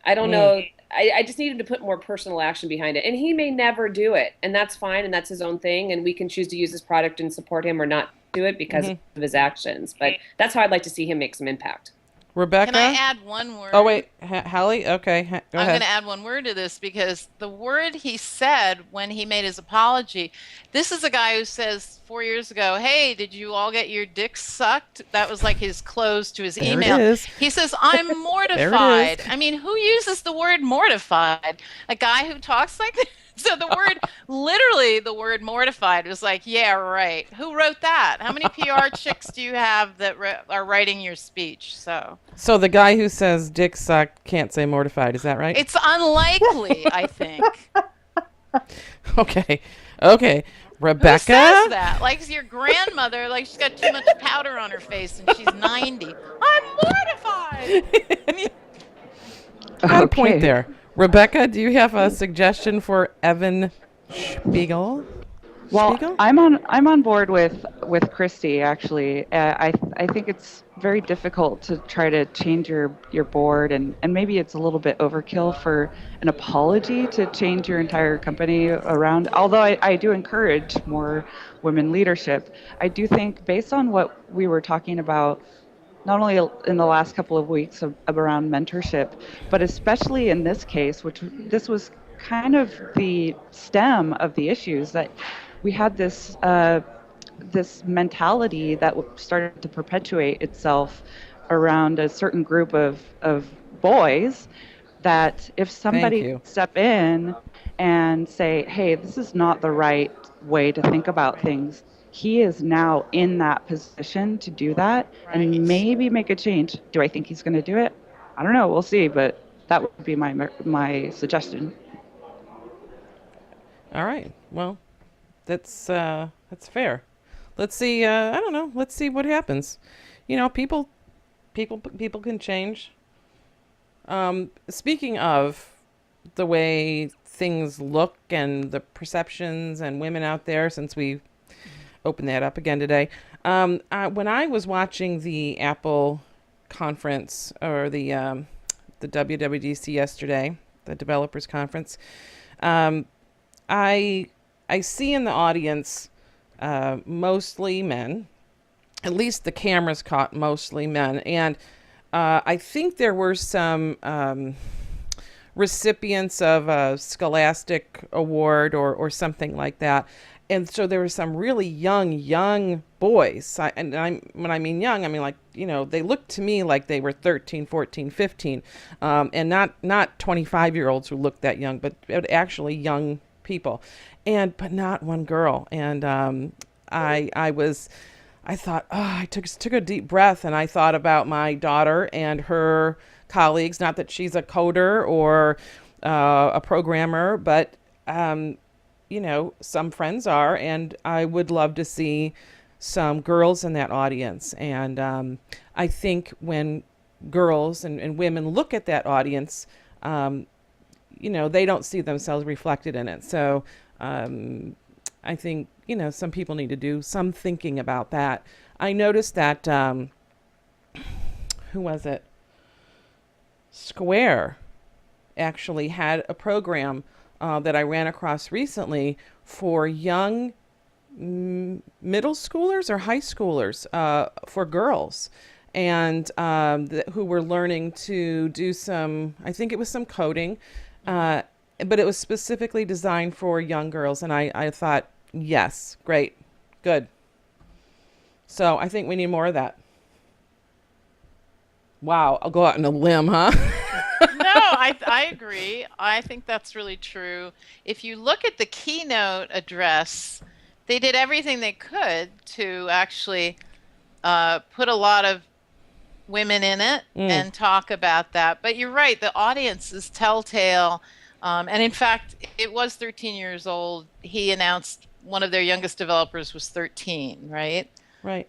I don't know. I just needed to put more personal action behind it. And he may never do it. And that's fine. And that's his own thing. And we can choose to use his product and support him or not do it because of his actions. But that's how I'd like to see him make some impact. Rebecca? Can I add one word? Oh, wait. Hallie? Okay. Go I'm ahead. going to add one word to this, because the word he said when he made his apology, this is a guy who says 4 years ago, hey, did you all get your dicks sucked? That was like his close to his There email. it is. He says, I'm mortified. is. I mean, who uses the word mortified? A guy who talks like that? So the word, literally the word mortified was like, yeah, right. Who wrote that? How many PR chicks do you have that are writing your speech? So So the guy who says dick sucked can't say mortified. Is that right? it's unlikely, I think. Okay. Who Rebecca? says that? Like your grandmother, like she's got too much powder on her face and she's 90. I'm mortified. Got a point there. Rebecca, do you have a suggestion for Evan Spiegel? Well, Spiegel? I'm on board with Christy actually. I think it's very difficult to try to change your board, and maybe it's a little bit overkill for an apology to change your entire company around. Although I do encourage more women leadership, I do think based on what we were talking about, not only in the last couple of weeks around mentorship, but especially in this case, which this was kind of the stem of the issues, that we had this this mentality that started to perpetuate itself around a certain group of boys, that if somebody you. step in and say, hey, this is not the right way to think about things, he is now in that position to do that and maybe make a change. Do I think he's going to do it? I don't know. We'll see. But that would be my suggestion. All right. Well, that's fair. Let's see. I don't know. Let's see what happens. You know, people can change. Speaking of the way things look and the perceptions and women out there, since we opened that up again today, when I was watching the Apple conference, or the WWDC yesterday, the developers conference, I see in the audience mostly men. At least the cameras caught mostly men, and I think there were some recipients of a Scholastic Award or something like that. And so there were some really young boys. When I mean young, I mean, like, you know, they looked to me like they were 13, 14, 15, and not 25-year-olds who looked that young, but actually young people, but not one girl. And I thought, I took a deep breath, and I thought about my daughter and her colleagues. Not that she's a coder or a programmer, but you know, some friends are, and I would love to see some girls in that audience. And I think when girls and women look at that audience, you know, they don't see themselves reflected in it. So I think, you know, some people need to do some thinking about that. I noticed that, who was it? Square actually had a program that I ran across recently for young middle schoolers or high schoolers, for girls, and who were learning to do some, I think it was some coding, but it was specifically designed for young girls. And I thought, yes, great, good. So I think we need more of that. Wow, I'll go out on a limb, huh? No, I agree. I think that's really true. If you look at the keynote address, they did everything they could to actually put a lot of women in it and talk about that. But you're right, the audience is telltale. And in fact, it was 13 years old. He announced one of their youngest developers was 13, right? Right.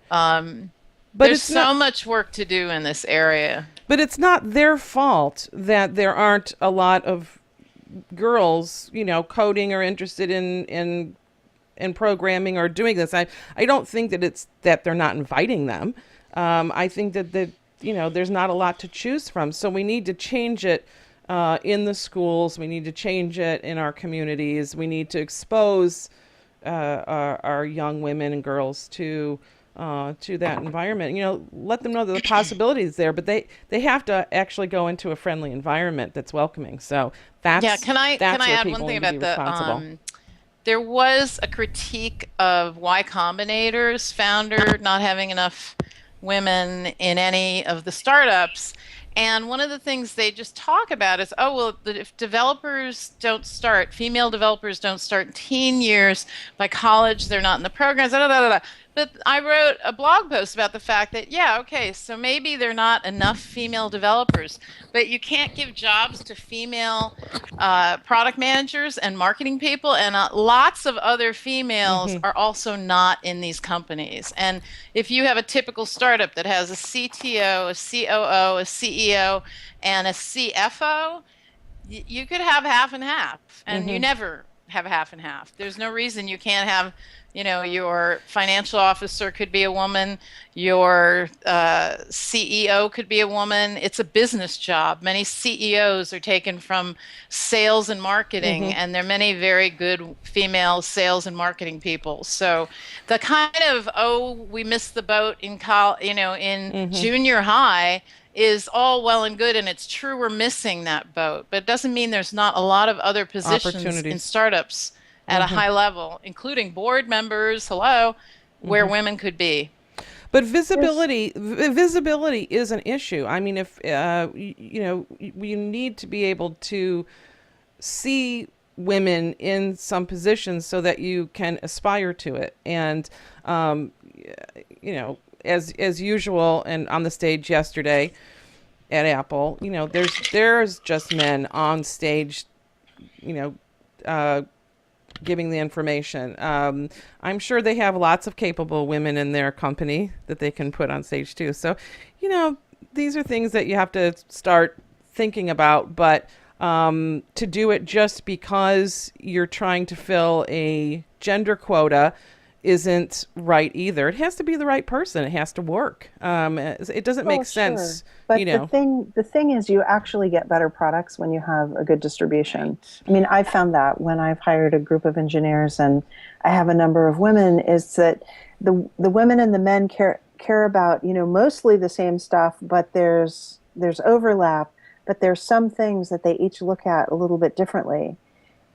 But There's it's so not. much work to do in this area. But it's not their fault that there aren't a lot of girls, coding or interested in programming or doing this. I don't think that it's that they're not inviting them. I think that there's not a lot to choose from. So we need to change it in the schools. We need to change it in our communities. We need to expose our young women and girls to that environment. Let them know that the possibilities there, but they have to actually go into a friendly environment that's welcoming. So that's Yeah, can I that's where add people one thing need to be about the responsible. there was a critique of Y Combinator's founder not having enough women in any of the startups. And one of the things they just talk about is, oh, well, if female developers don't start in teen years by college, they're not in the programs, da, da, da, da. But I wrote a blog post about the fact that, yeah, okay, so maybe there are not enough female developers, but you can't give jobs to female product managers and marketing people, and lots of other females are also not in these companies. And if you have a typical startup that has a CTO, a COO, a CEO, and a CFO, you could have half and half, and you never have half and half. There's no reason you can't have, your financial officer could be a woman, your CEO could be a woman. It's a business job. Many CEOs are taken from sales and marketing, and there are many very good female sales and marketing people. So the kind of, we missed the boat in in junior high is all well and good, and it's true we're missing that boat, but it doesn't mean there's not a lot of other positions in Opportunities. startups at a high level, including board members, where women could be. But visibility is an issue. I mean, if you need to be able to see women in some positions so that you can aspire to it. And as usual, and on the stage yesterday at Apple, there's just men on stage, giving the information. I'm sure they have lots of capable women in their company that they can put on stage too. So, these are things that you have to start thinking about, but to do it just because you're trying to fill a gender quota isn't right either. It has to be the right person. It has to work. It doesn't make sense. Sure. But the thing is, you actually get better products when you have a good distribution. Right. I mean, I found that when I've hired a group of engineers and I have a number of women, is that the women and the men care about mostly the same stuff, but there's overlap, but there's some things that they each look at a little bit differently.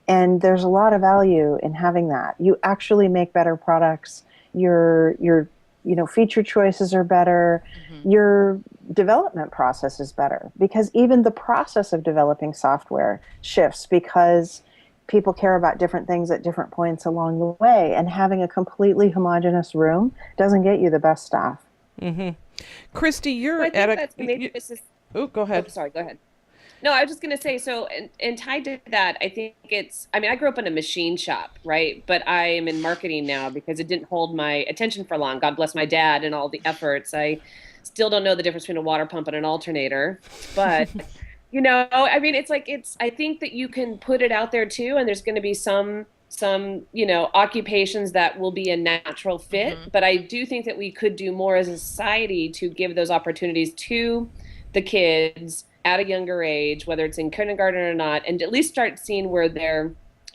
And there's a lot of value in having that. You actually make better products. Your feature choices are better. Your development process is better, because even the process of developing software shifts because people care about different things at different points along the way. And having a completely homogeneous room doesn't get you the best staff. Christy, you're I think at a. that's maybe this is. Go ahead. Oh, sorry, go ahead. No, I was just going to say, so, and tied to that, I think I grew up in a machine shop, right? But I am in marketing now because it didn't hold my attention for long. God bless my dad and all the efforts. I still don't know the difference between a water pump and an alternator. But, I think that you can put it out there too. And there's going to be some occupations that will be a natural fit. But I do think that we could do more as a society to give those opportunities to the kids at a younger age, whether it's in kindergarten or not, and at least start seeing where their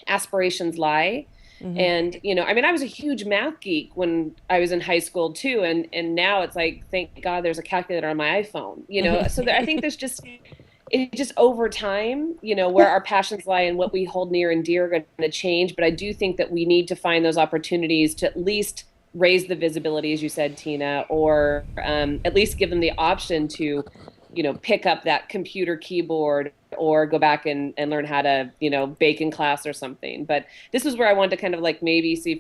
aspirations lie. And, I was a huge math geek when I was in high school too. And now it's like, thank God there's a calculator on my iPhone, so I think there's just over time, where our passions lie and what we hold near and dear are going to change. But I do think that we need to find those opportunities to at least raise the visibility, as you said, Tina, or at least give them the option to pick up that computer keyboard or go back and learn how to, bake in class or something. But this is where I wanted to kind of maybe see if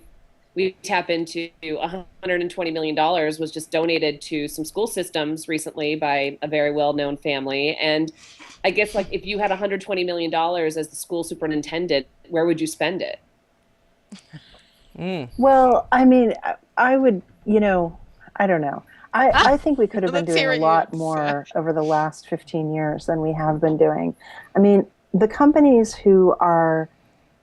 we tap into $120 million was just donated to some school systems recently by a very well-known family. And I guess if you had $120 million as the school superintendent, where would you spend it? Well, I mean, I would, I don't know. I think we could have been Let's doing hear a what you lot have to more over the last 15 years than we have been doing. I mean, the companies who are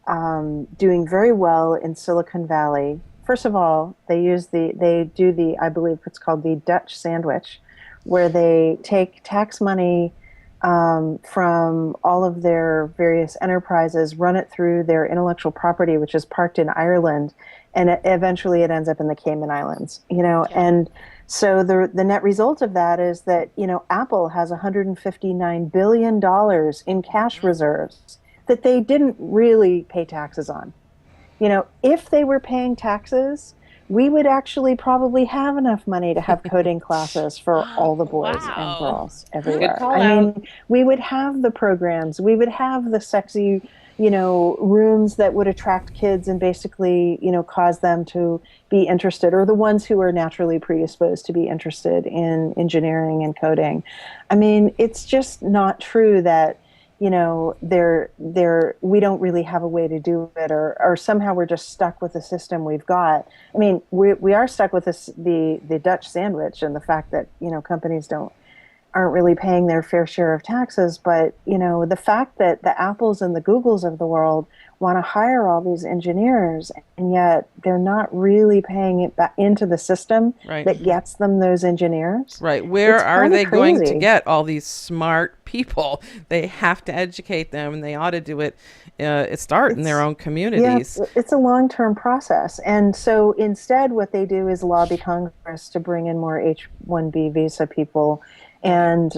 doing very well in Silicon Valley, first of all, they do the, I believe it's called the Dutch sandwich, where they take tax money from all of their various enterprises, run it through their intellectual property, which is parked in Ireland, and eventually it ends up in the Cayman Islands, and so the net result of that is that, Apple has $159 billion in cash reserves that they didn't really pay taxes on. If they were paying taxes, we would actually probably have enough money to have coding classes for all the boys and Wow. girls everywhere. call I out. mean, we would have the programs, we would have the sexy, rooms that would attract kids and basically, cause them to be interested, or the ones who are naturally predisposed to be interested in engineering and coding. I mean, it's just not true that we don't really have a way to do it, or somehow we're just stuck with the system we've got. I mean, we are stuck with the Dutch sandwich and the fact that, companies aren't really paying their fair share of taxes. But, the fact that the Apples and the Googles of the world want to hire all these engineers, and yet they're not really paying it back into the system Right. that gets them those engineers. Right. Where It's are kinda they going to crazy. get all these smart people? They have to educate them, and they ought to do it, start in their own communities. Yeah, it's a long-term process. And so instead, what they do is lobby Congress to bring in more H-1B visa people. And,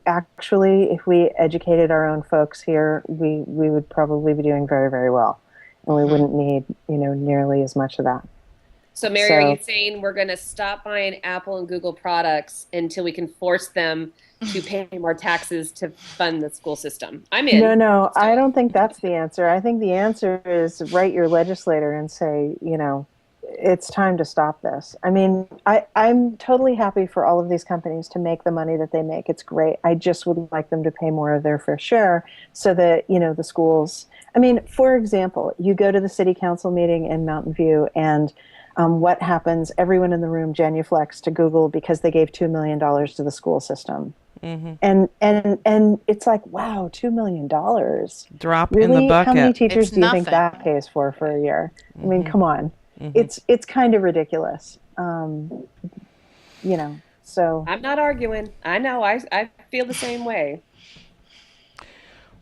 actually, if we educated our own folks here, we would probably be doing very, very well. And we wouldn't need, nearly as much of that. So, Mary, are So- you saying we're going to stop buying Apple and Google products until we can force them to pay more taxes to fund the school system? I'm in. No, I don't think that's the answer. I think the answer is write your legislator and say, it's time to stop this. I mean, I'm totally happy for all of these companies to make the money that they make. It's great. I just would like them to pay more of their fair share so that, the schools. I mean, for example, you go to the city council meeting in Mountain View, and what happens? Everyone in the room genuflects to Google because they gave $2 million to the school system. Mm-hmm. And it's like, wow, $2 million. Drop Really? in the bucket. How many teachers It's do you think nothing. that pays for a year? I mean, come on. It's kind of ridiculous. So I'm not arguing. I know. I feel the same way.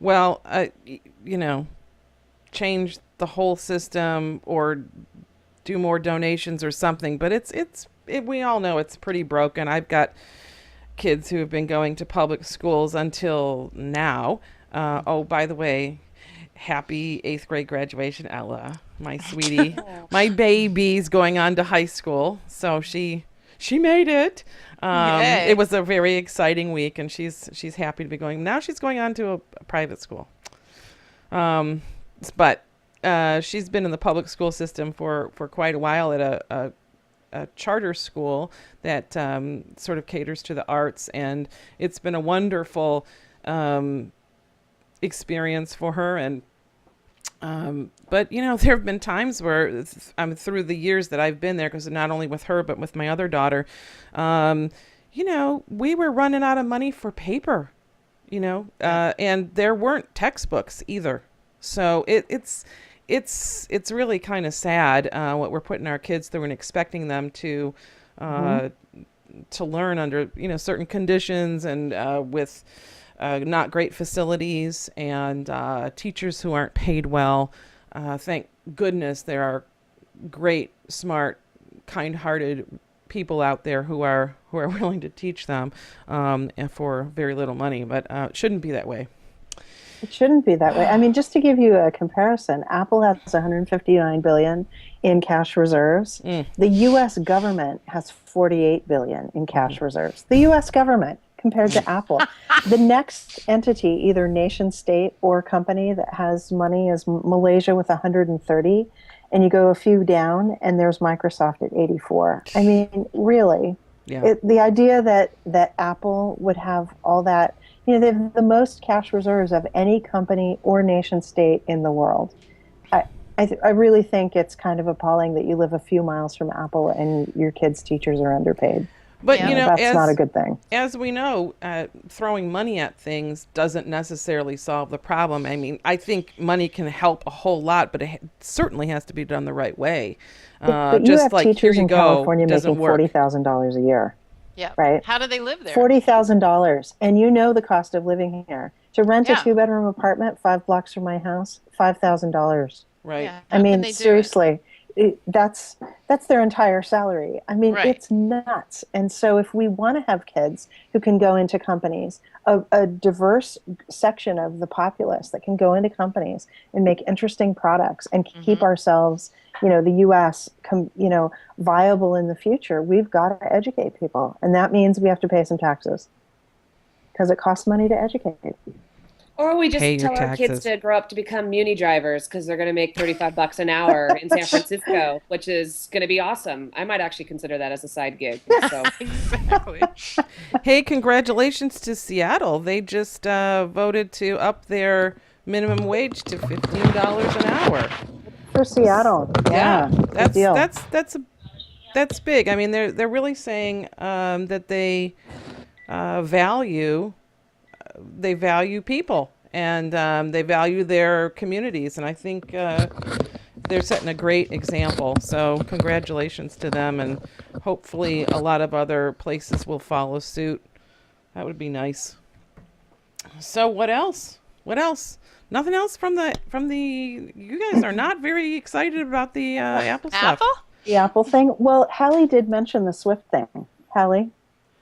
Well, change the whole system or do more donations or something. But we all know it's pretty broken. I've got kids who have been going to public schools until now. Oh, by the way, happy 8th grade graduation, Ella, my sweetie. My baby's going on to high school, so she made it. Yay. It was a very exciting week, and she's happy to be going. Now she's going on to a private school. But she's been in the public school system for quite a while at a charter school that sort of caters to the arts, and it's been a wonderful experience for her. And but there have been times where through the years that I've been there, because not only with her but with my other daughter, we were running out of money for paper, and there weren't textbooks either. So it's really kind of sad what we're putting our kids through and expecting them to learn under certain conditions and with not great facilities and teachers who aren't paid well. Thank goodness there are great, smart, kind-hearted people out there who are willing to teach them and for very little money. But it shouldn't be that way. it shouldn't be that way. I mean, just to give you a comparison, Apple has 159 billion in cash reserves. The U.S. government has 48 billion in cash reserves. The U.S. government compared to Apple. The next entity, either nation state or company that has money, is Malaysia with 130. And you go a few down, and there's Microsoft at 84. I mean, really, the idea that Apple would have all that, they have the most cash reserves of any company or nation state in the world. I really think it's kind of appalling that you live a few miles from Apple and your kids' teachers are underpaid. But Yeah. you know, That's not a good thing. as we know, throwing money at things doesn't necessarily solve the problem. I mean, I think money can help a whole lot, but it certainly has to be done the right way. But you Just have like here teachers you in go California doesn't making work. $40,000 a year, Yeah. right? How do they live there? $40,000, and you know the cost of living here. To rent a Yeah. 2-bedroom apartment 5 blocks from my house, $5,000. Right. Yeah. I How can mean, they do it? seriously, that's their entire salary. I mean, Right. it's nuts. And so, if we want to have kids who can go into companies, a diverse section of the populace that can go into companies and make interesting products and keep ourselves, the U.S., viable in the future, we've got to educate people, and that means we have to pay some taxes because it costs money to educate. Or we just Pay your tell our kids taxes. to grow up to become Muni drivers because they're going to make $35 an hour in San Francisco, which is going to be awesome. I might actually consider that as a side gig. So Exactly. Hey, congratulations to Seattle. They just voted to up their minimum wage to $15 an hour. For Seattle, yeah, good that's deal. that's big. I mean, they're really saying that value they value people, and they value their communities, and I think they're setting a great example. So congratulations to them, and hopefully a lot of other places will follow suit. That would be nice. So what else? What else? Nothing else from the. You guys are not very excited about the Apple stuff. Apple? The Apple thing. Well, Hallie did mention the Swift thing. Hallie,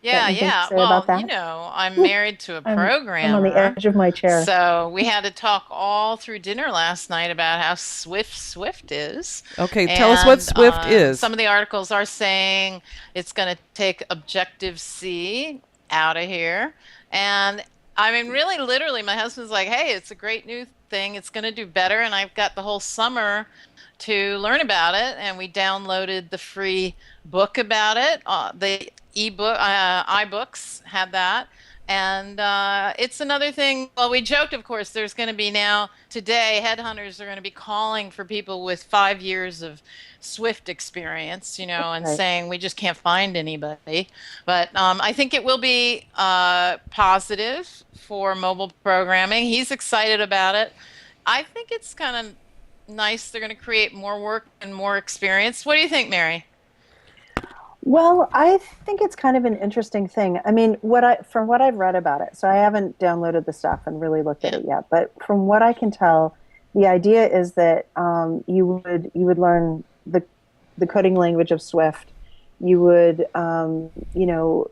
Yeah, anything to yeah. say Well, about that? you know, I'm married to a I'm on programmer. the edge of my chair. So we had to talk all through dinner last night about how Swift is. Okay, tell us what And, Swift is. Some of the articles are saying it's going to take Objective-C out of here. And I mean, really, literally, my husband's like, hey, it's a great new thing. It's going to do better. And I've got the whole summer to learn about it. And we downloaded the free book about it. The ebook, iBooks had that. And it's another thing. Well, we joked, of course, there's going to be now today, headhunters are going to be calling for people with 5 years of Swift experience, and Okay. saying we just can't find anybody. But I think it will be positive for mobile programming. He's excited about it. I think it's kind of nice. They're going to create more work and more experience. What do you think, Mary? Well, I think it's kind of an interesting thing. I mean, from what I've read about it, so I haven't downloaded the stuff and really looked at it yet, but from what I can tell, the idea is that you would learn the coding language of Swift. You would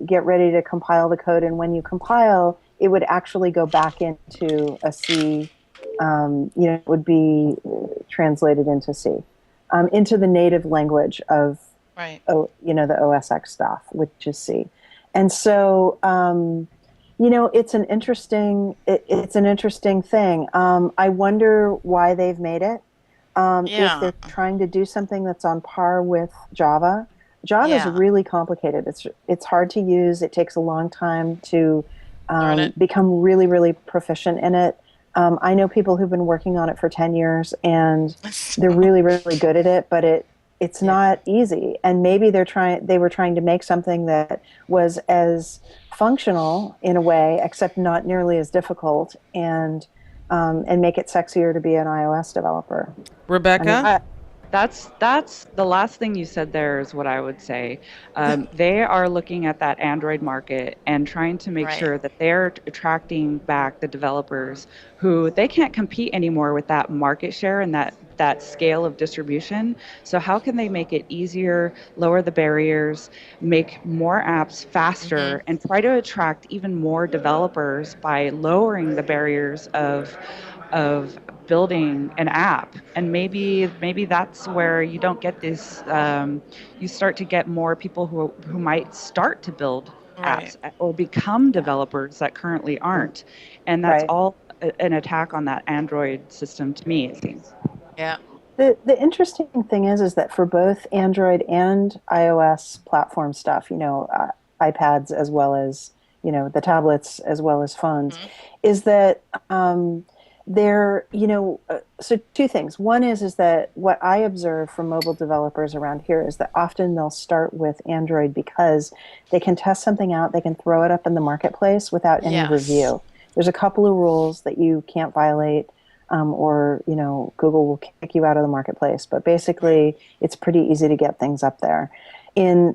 get ready to compile the code, and when you compile, it would actually go back into a C. It would be translated into C, into the native language of Right. the OS X stuff, which is C. And so, it's an interesting thing. I wonder why they've made it. Yeah. If they're trying to do something that's on par with Java. Java is Yeah. really complicated. It's hard to use. It takes a long time to Learn it. become really, really proficient in it. I know people who've been working on it for 10 years, and they're really, really good at it, but it's not easy. And maybe they were trying to make something that was as functional in a way, except not nearly as difficult, and make it sexier to be an iOS developer. Rebecca? That's the last thing you said there is what I would say. They are looking at that Android market and trying to make Right. sure that they're attracting back the developers who they can't compete anymore with that market share and that scale of distribution. So how can they make it easier, lower the barriers, make more apps faster, and try to attract even more developers by lowering the barriers of building an app? And maybe that's where you don't get this. You start to get more people who might start to build Right. apps or become developers that currently aren't, and that's Right. all an attack on that Android system to me, it seems. Yeah. The interesting thing is that for both Android and iOS platform stuff, iPads as well as the tablets as well as phones, is that they're, so two things. One is that what I observe from mobile developers around here is that often they'll start with Android because they can test something out, they can throw it up in the marketplace without any Yes. review. There's a couple of rules that you can't violate, or Google will kick you out of the marketplace. But basically, it's pretty easy to get things up there.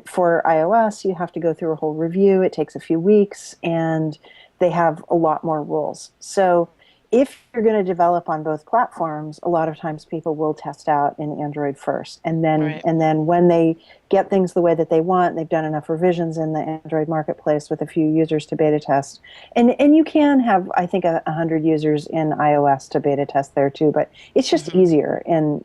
For iOS, you have to go through a whole review. It takes a few weeks, and they have a lot more rules. So if you're going to develop on both platforms, a lot of times people will test out in Android first, and then Right. when they get things the way that they want, they've done enough revisions in the Android marketplace with a few users to beta test, and you can have, I think, 100 users in iOS to beta test there too, but it's just easier in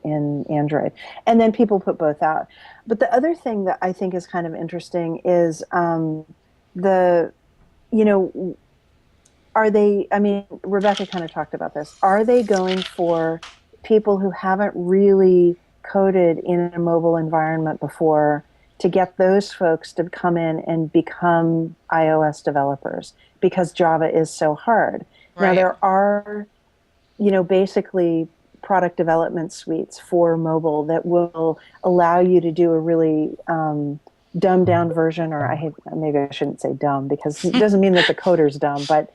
Android, and then people put both out. But the other thing that I think is kind of interesting is the you know are they, I mean, Rebecca kind of talked about this. Are they going for people who haven't really coded in a mobile environment before to get those folks to come in and become iOS developers because Java is so hard? Now, Right. there are, basically product development suites for mobile that will allow you to do a really dumbed down version, or maybe I shouldn't say dumb because it doesn't mean that the coder's dumb, but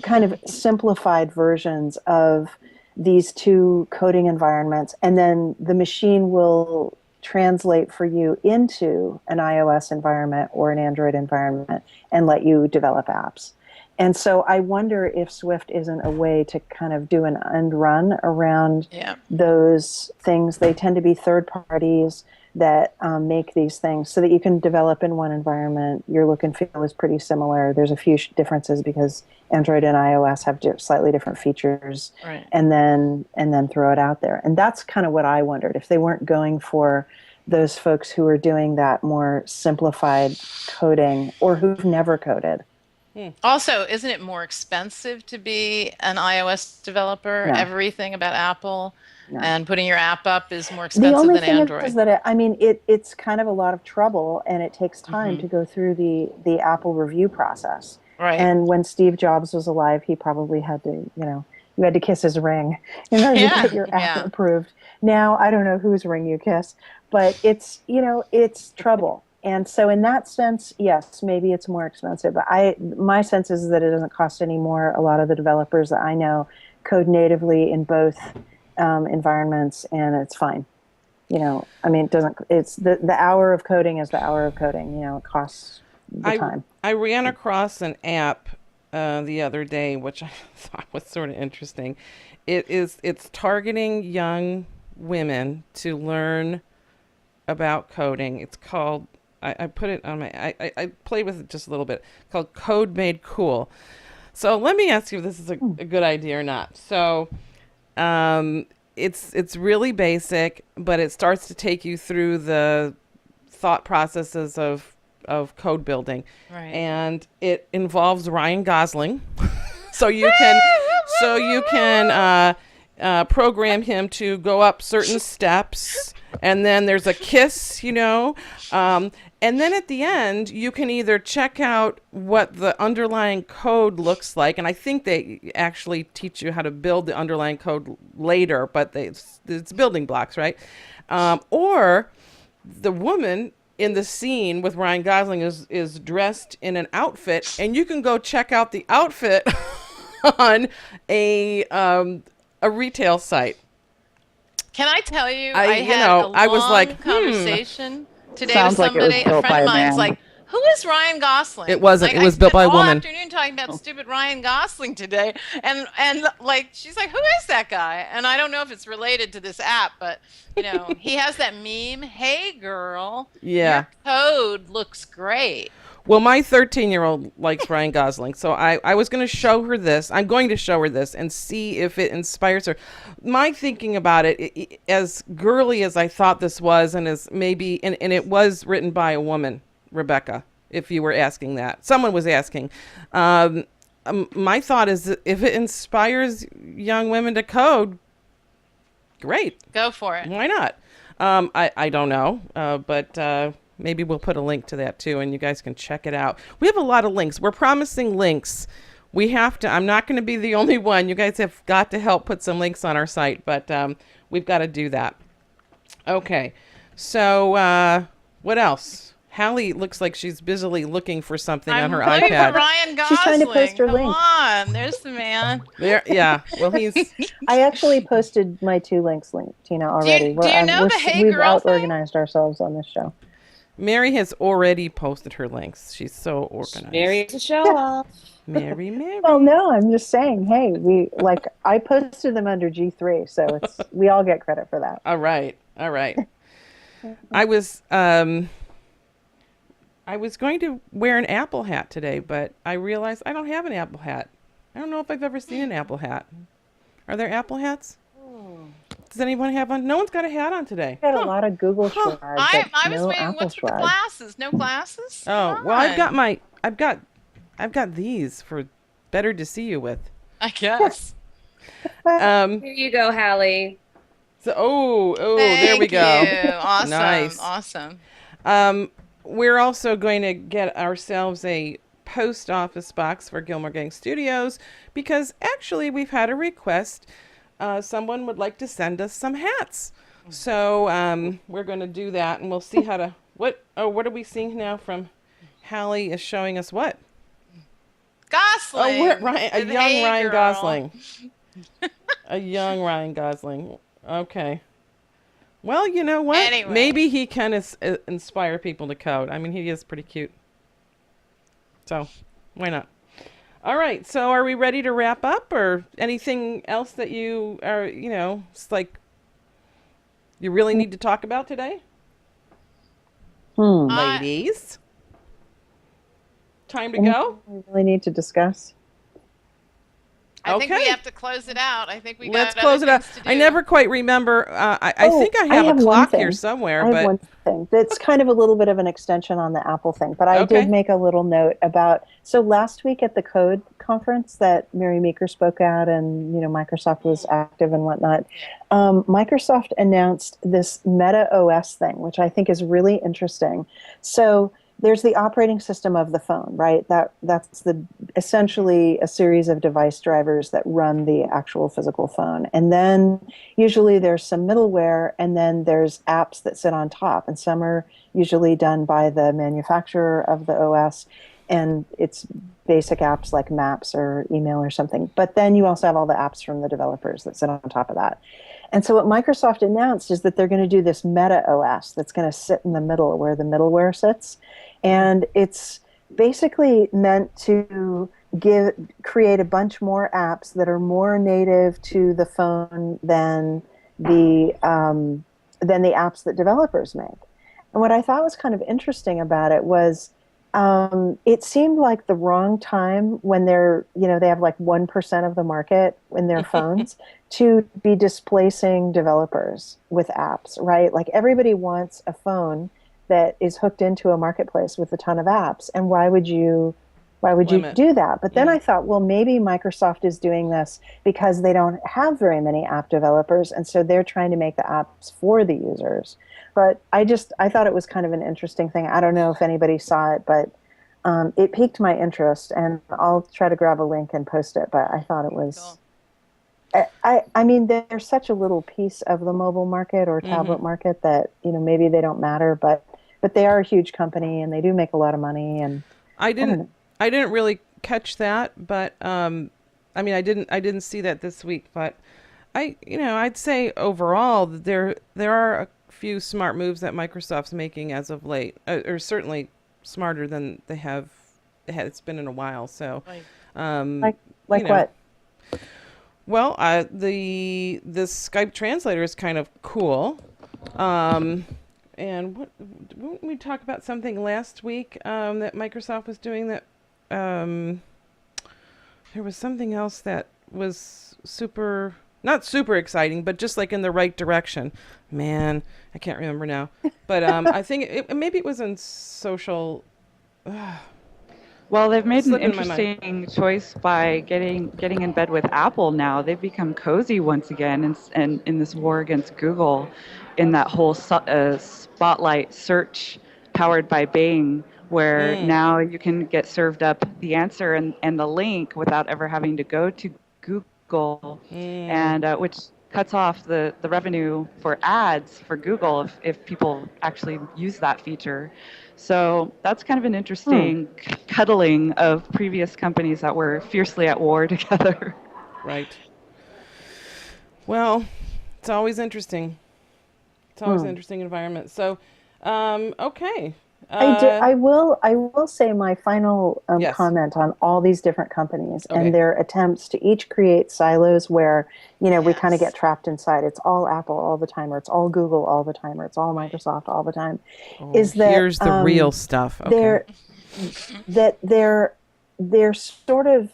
kind of simplified versions of these two coding environments, and then the machine will translate for you into an iOS environment or an Android environment and let you develop apps. And so I wonder if Swift isn't a way to kind of do an end run around Yeah. those things. They tend to be third parties that make these things so that you can develop in one environment. Your look and feel is pretty similar. There's a few differences because Android and iOS have slightly different features, Right. and then throw it out there. And that's kind of what I wondered, if they weren't going for those folks who are doing that more simplified coding or who've never coded. Also, isn't it more expensive to be an iOS developer? No. Everything about Apple No. and putting your app up is more The expensive only than thing Android. is that it's kind of a lot of trouble, and it takes time to go through the Apple review process. Right. And when Steve Jobs was alive, he probably had to, you had to kiss his ring in order to Yeah, get your app yeah. approved. Now, I don't know whose ring you kiss, but it's trouble. And so in that sense, yes, maybe it's more expensive. But my sense is that it doesn't cost any more. A lot of the developers that I know code natively in both environments, and it's fine. It doesn't. It's the hour of coding is the hour of coding. It costs the time. I ran across an app the other day, which I thought was sort of interesting. It's targeting young women to learn about coding. It's called, I put it on I played with it just a little bit, called Code Made Cool. So let me ask you if this is a good idea or not. So it's really basic, but it starts to take you through the thought processes of code building. Right. And it involves Ryan Gosling. so you can program him to go up certain steps, and then there's a kiss, and then at the end you can either check out what the underlying code looks like, and I think they actually teach you how to build the underlying code later, but it's building blocks, right? Or the woman in the scene with Ryan Gosling is dressed in an outfit, and you can go check out the outfit on a retail site. Can I tell you, I had a was long like, conversation today Sounds with like it was somebody, a built friend by of a mine's man. like, who is Ryan Gosling? It wasn't. Like, It was I built by a spent all woman. afternoon talking about stupid Ryan Gosling today, and like she's like, who is that guy? And I don't know if it's related to this app, but he has that meme. Hey, girl, Yeah. your code looks great. Well, my 13-year-old likes Ryan Gosling, so I was going to show her this. I'm going to show her this and see if it inspires her. My thinking about it, as girly as I thought this was, and as maybe, and it was written by a woman, Rebecca, if you were asking that. Someone was asking. My thought is that if it inspires young women to code, great. Go for it. Why not? I don't know, but maybe we'll put a link to that too, and you guys can check it out. We have a lot of links. We're promising links we have to. I'm not going to be the only one. You guys have got to help put some links on our site, but we've got to do that. Okay. So what else? Hallie looks like she's busily looking for something on I'm her looking iPad. for Ryan Gosling. She's trying to post her Come link. on, there's the man. There, yeah. Well, he's I actually posted my 2 links, Tina, already. do you know the Hey we've Girl thing? out-organized ourselves on this show. Mary has already posted her links. She's so organized. Mary to show off. Mary. Well, no, I'm just saying, hey, I posted them under G3, so we all get credit for that. All right. I was going to wear an Apple hat today, but I realized I don't have an Apple hat. I don't know if I've ever seen an Apple hat. Are there Apple hats? Does anyone have one? No one's got a hat on today. I got a lot of Google swag, I but was no waiting. Apple What's with the swag. glasses? No glasses? Oh, Come well, on. I've got these for better to see you with. I guess. Um, Here you go, Hallie. so there we Thank go. you. Awesome. Nice. Awesome. We're also going to get ourselves a post office box for Gilmore Gang Studios because actually we've had a request. Someone would like to send us some hats. So we're going to do that, and we'll see how to... What are we seeing now from... Hallie is showing us what? Gosling. Oh, Ryan, a with young Hey Ryan Girl. Gosling. A young Ryan Gosling. Okay. Well, you know what? Anyway. Maybe he can inspire people to code. I mean, he is pretty cute. So, why not? All right. So, are we ready to wrap up, or anything else that you are, it's like you really need to talk about today, ladies? Time to go. We really need to discuss. I think we Okay. have to close it out. I think we Let's got close other it out. things to I do. never quite remember. I think I have one a clock here thing. somewhere, I have but one thing that's kind of a little bit of an extension on the Apple thing, but I Okay. did make a little note about. So last week at the Code conference that Mary Meeker spoke at, and Microsoft was active and whatnot. Microsoft announced this Meta OS thing, which I think is really interesting. So there's the operating system of the phone, right? That's essentially a series of device drivers that run the actual physical phone. And then usually there's some middleware, and then there's apps that sit on top. And some are usually done by the manufacturer of the OS, and it's basic apps like Maps or email or something. But then you also have all the apps from the developers that sit on top of that. And so what Microsoft announced is that they're going to do this Meta OS that's going to sit in the middle where the middleware sits. And it's basically meant to create a bunch more apps that are more native to the phone than the apps that developers make. And what I thought was kind of interesting about it was it seemed like the wrong time when they have like 1% of the market in their phones to be displacing developers with apps, right? Like everybody wants a phone that is hooked into a marketplace with a ton of apps. And why would you Limit. do that? But then I thought, well, maybe Microsoft is doing this because they don't have very many app developers, and so they're trying to make the apps for the users. But I thought it was kind of an interesting thing. I don't know if anybody saw it, but it piqued my interest, and I'll try to grab a link and post it. But I thought it was. Cool. I mean, they're such a little piece of the mobile market or tablet market that maybe they don't matter, but they are a huge company and they do make a lot of money. And I didn't really catch that, but I mean, I didn't see that this week, but I'd say overall there are a few smart moves that Microsoft's making as of late, or certainly smarter than they have. It's been in a while, so like you know. what? Well, the Skype translator is kind of cool. And didn't we talk about something last week that Microsoft was doing that there was something else that was not super exciting, but just like in the right direction. Man, I can't remember now. But I think maybe it was in social. Well, they've made an Slipping my mind. interesting choice by getting in bed with Apple now. They've become cozy once again, and in this war against Google, in that whole Spotlight search powered by Bing, where now you can get served up the answer and the link without ever having to go to Google, and which cuts off the revenue for ads for Google if people actually use that feature. So that's kind of an interesting cuddling of previous companies that were fiercely at war together. Right. Well, it's always interesting. It's always an interesting environment. So, okay. I will say my final Yes. comment on all these different companies Okay. and their attempts to each create silos where, you know, we kind of Yes. get trapped inside. It's all Apple all the time, or it's all Google all the time, or it's all Microsoft all the time. Is that Here's the real stuff. Okay. they're sort of,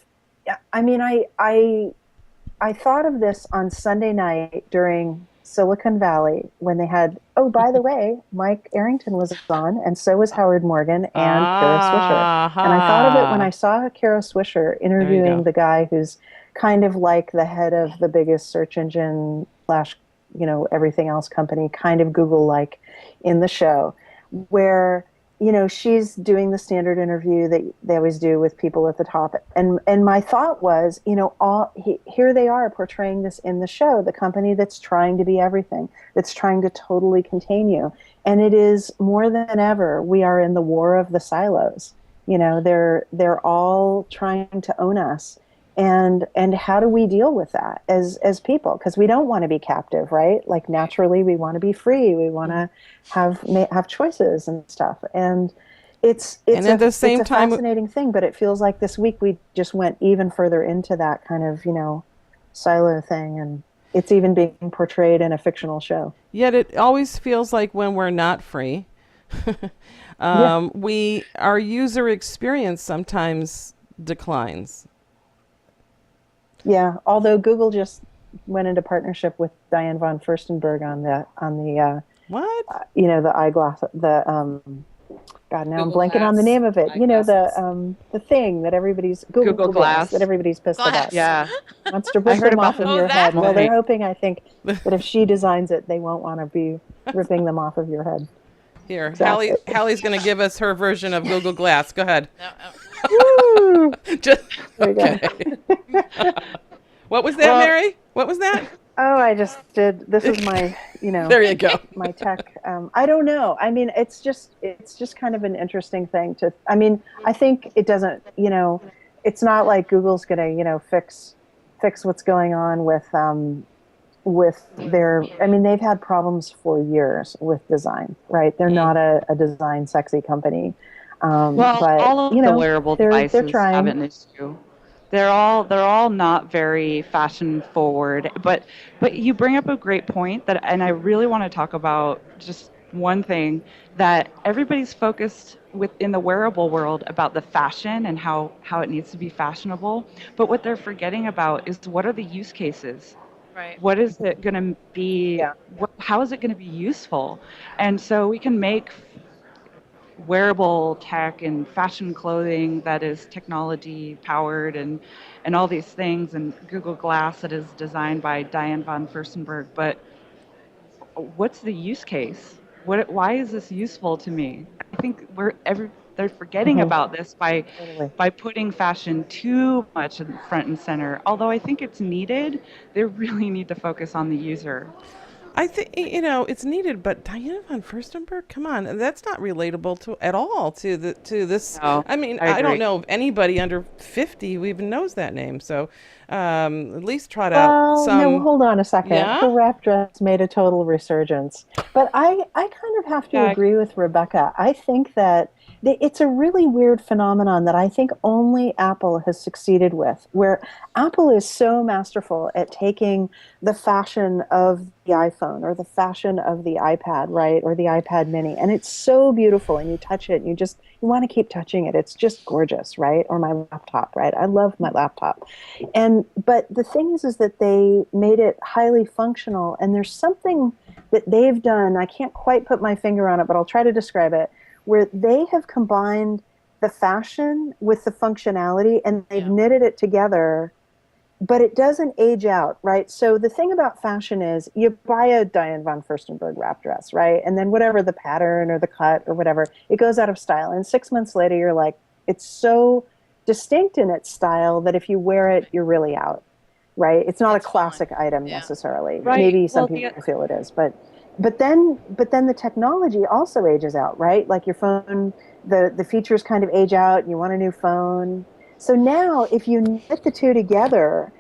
I mean, I thought of this on Sunday night during Silicon Valley when they had, oh, by the way, Mike Arrington was on, and so was Howard Morgan and Kara Swisher. And I thought of it when I saw Kara Swisher interviewing the guy who's kind of like the head of the biggest search engine slash, you know, everything else company, kind of Google-like in the show, where, you know, she's doing the standard interview that they always do with people at the top. And my thought was, you know, here they are portraying this in the show, the company that's trying to be everything, that's trying to totally contain you. And it is more than ever, we are in the war of the silos. You know, they're all trying to own us. And how do we deal with that as people? Because we don't want to be captive, right? Like naturally, we want to be free. We want to have choices and stuff. And it's at the same it's a time, fascinating thing. But it feels like this week we just went even further into that kind of, you know, silo thing, and it's even being portrayed in a fictional show. Yet it always feels like when we're not free, our user experience sometimes declines. Yeah, although Google just went into partnership with Diane von Furstenberg on the What? you know, the eyeglass, the God, now I'm Google blanking on the Glass name of it. You know, eyeglasses. the thing that everybody's Google Glass. that everybody's pissed Glass. about. Yeah. Wants to rip heard them about off of that. your Oh, head. that Well, they're one. hoping, I think, that if she designs it, they won't want to be ripping them off of your head. Here, Exactly. Hallie's going to give us her version of Google Glass. Go ahead. Woo! Just There you go. okay. What was that, Well- Mary? What was that? Oh, I just did. This is my, you know, There you go. my tech. I don't know. I mean, it's just kind of an interesting thing to. I mean, I think it doesn't. You know, it's not like Google's gonna, you know, fix what's going on with their. I mean, they've had problems for years with design, right? They're not a design sexy company. Well, but, all of you know, the wearable they're devices trying. have an issue. They're all not very fashion forward. But you bring up a great point and I really want to talk about just one thing, that everybody's focused within the wearable world about the fashion and how it needs to be fashionable. But what they're forgetting about is, what are the use cases? Right. What is it going to be? Yeah. How is it going to be useful? And so we can make wearable tech and fashion clothing that is technology powered and all these things, and Google Glass that is designed by Diane von Furstenberg. But what's the use case? Why is this useful to me? I think they're forgetting about this by putting fashion too much in front and center. Although I think it's needed, they really need to focus on the user. I think, you know, it's needed, but Diana von Furstenberg, come on, that's not relatable at all to this. No, I mean, I I don't agree. know of anybody under 50 who even knows that name. So, at least trot Well, out some. no, hold on a second. Yeah? Her wrap dress made a total resurgence. But I kind of have to Yeah. agree with Rebecca. I think that it's a really weird phenomenon that I think only Apple has succeeded with, where Apple is so masterful at taking the fashion of the iPhone or the fashion of the iPad, right, or the iPad mini, and it's so beautiful, and you touch it, and you want to keep touching it. It's just gorgeous, right? Or my laptop, right? I love my laptop. But the thing is that they made it highly functional, and there's something that they've done, I can't quite put my finger on it, but I'll try to describe it, where they have combined the fashion with the functionality, and they've knitted it together but it doesn't age out, right? So the thing about fashion is you buy a Diane von Furstenberg wrap dress, right? And then whatever the pattern or the cut or whatever, it goes out of style. And 6 months later, you're like, it's so distinct in its style that if you wear it, you're really out, right? It's not It's a classic item Yeah. necessarily. Right. Maybe some Well, people feel it is, but then the technology also ages out, right? Like your phone, the features kind of age out. And you want a new phone. So now, if you knit the two together,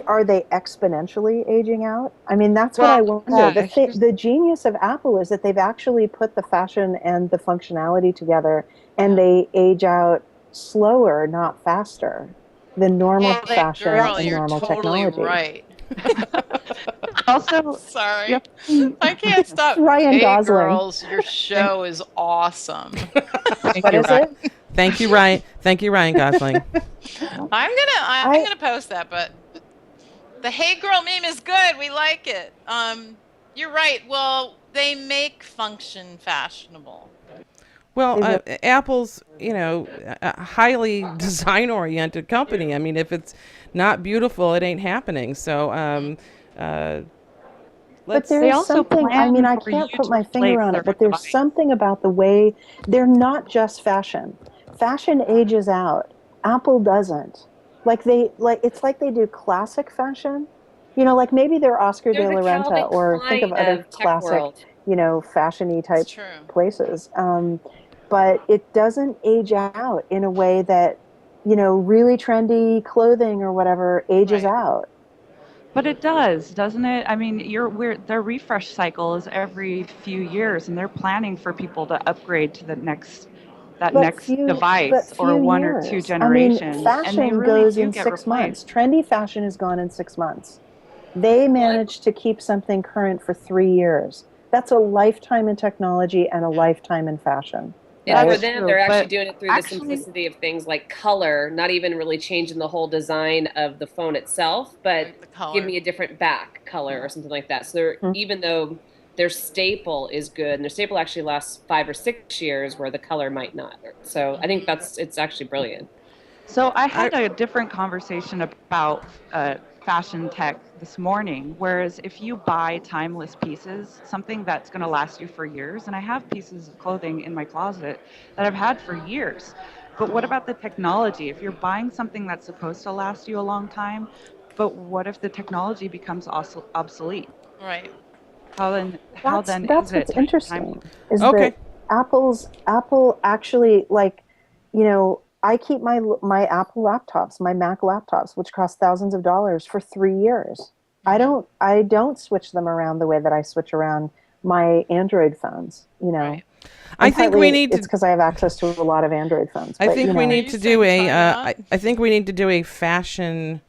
are they exponentially aging out? I mean, that's what I Well, wonder. yeah, The genius of Apple is that they've actually put the fashion and the functionality together, and they age out slower, not faster, than normal Hey, fashion girl, and you're normal totally technology. right. Also, Sorry. yep. I can't stop. Ryan Hey, Gosling. girls, your show is awesome. What is it? Thank you, Ryan. Thank you, Ryan Gosling. I'm gonna post that, but the "Hey Girl" meme is good. We like it. You're right. Well, they make function fashionable. Well, They Apple's, a highly design-oriented company. I mean, if it's not beautiful, it ain't happening. So, But let's. They there's also something, I plan mean, I for can't you put to my finger replace on their it, but there's device. something about the way they're not just fashion. Fashion ages out. Apple doesn't. It's like they do classic fashion. Like maybe they're Oscar de They're the la Renta, Calvin or think of Klein other of tech classic, world. fashion-y It's type true. places. But it doesn't age out in a way that, really trendy clothing or whatever ages Right. out. But it does, doesn't it? I mean, their refresh cycle is every few years, and they're planning for people to upgrade to that next But few, device or one or two years. I mean, generations, and they fashion really goes do in get 6 months. replaced. Trendy fashion is gone in 6 months. They Well, managed to keep something current for 3 years. That's a lifetime in technology and a Yeah. lifetime in fashion. and for Right? them, true, they're actually but doing it through the actually, simplicity of things like color, not even really changing the whole design of the phone itself, but Right, the color. give me a different back color or something like that. So they're, Mhm. even though their staple is good, and their staple actually lasts 5 or 6 years, where the color might not. So I think it's actually brilliant. so I had a different conversation about fashion tech this morning. Whereas if you buy timeless pieces, something that's going to last you for years, and I have pieces of clothing in my closet that I've had for years. But what about the technology? If you're buying something that's supposed to last you a long time, but what if the technology becomes obsolete? Right. How then That's is it what's interesting timeless? is Okay. that Apple actually, I keep my Apple laptops, my Mac laptops, which cost thousands of dollars, for 3 years. I don't switch them around the way that I switch around my Android phones. Right. I And think we partly need it's to. because I have access to a lot of Android phones. I But think we Are need you to do saying a. time out? I think we need to do a fashion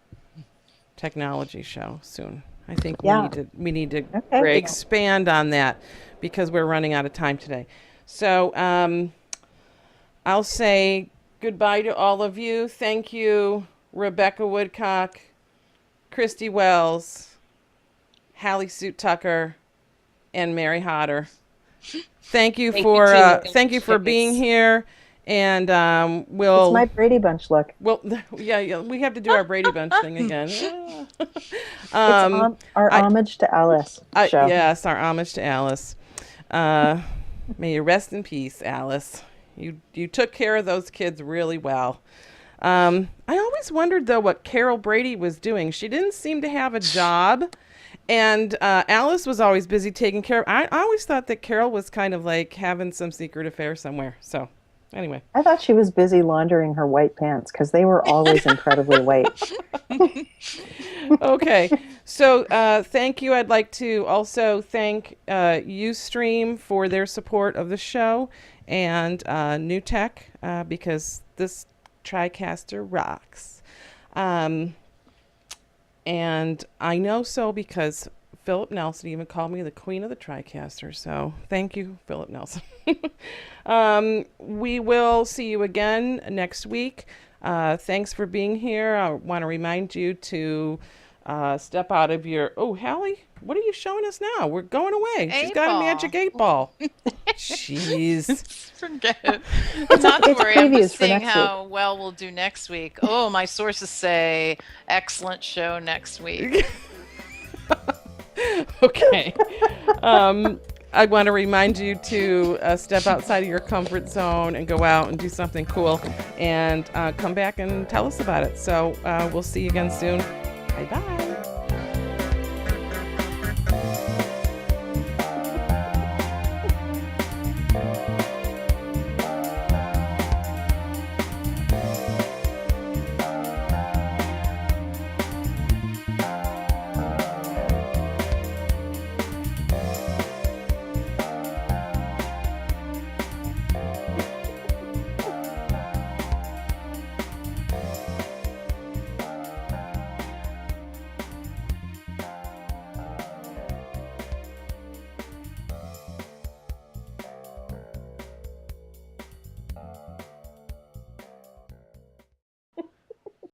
technology show soon. I think Yeah. we need to Okay. Great. expand on that because we're running out of time today. So I'll say goodbye to all of you. Thank you, Rebecca Woodcock, Christy Wells, Hallie Suit Tucker, and Mary Hodder. Thank you Thank you for too. thank you for being here, and It's we'll. my Brady Bunch look. Well, yeah, we have to do our Brady Bunch thing again. It's our homage to Alice show. Yes, our homage to Alice. May you rest in peace, Alice. You took care of those kids really well. I always wondered though what Carol Brady was doing. She didn't seem to have a job, and Alice was always busy taking care of. I always thought that Carol was kind of like having some secret affair somewhere. So, anyway. I thought she was busy laundering her white pants because they were always incredibly white. Okay, so thank you. I'd like to also thank Ustream for their support of the show, and New Tech because this TriCaster rocks. And I know so because Philip Nelson even called me the queen of the TriCaster. So thank you, Philip Nelson. We will see you again next week. Thanks for being here. I want to remind you to step out of your. Oh, Hallie, what are you showing us now? We're going away. She's got a 8-ball. magic 8-ball. Jeez. Forget it. Not to it's worry. I'm previews just for seeing next how well we'll do next week. Oh, my sources say excellent show next week. Okay. I want to remind you to step outside of your comfort zone and go out and do something cool and come back and tell us about it. So we'll see you again soon. Bye-bye.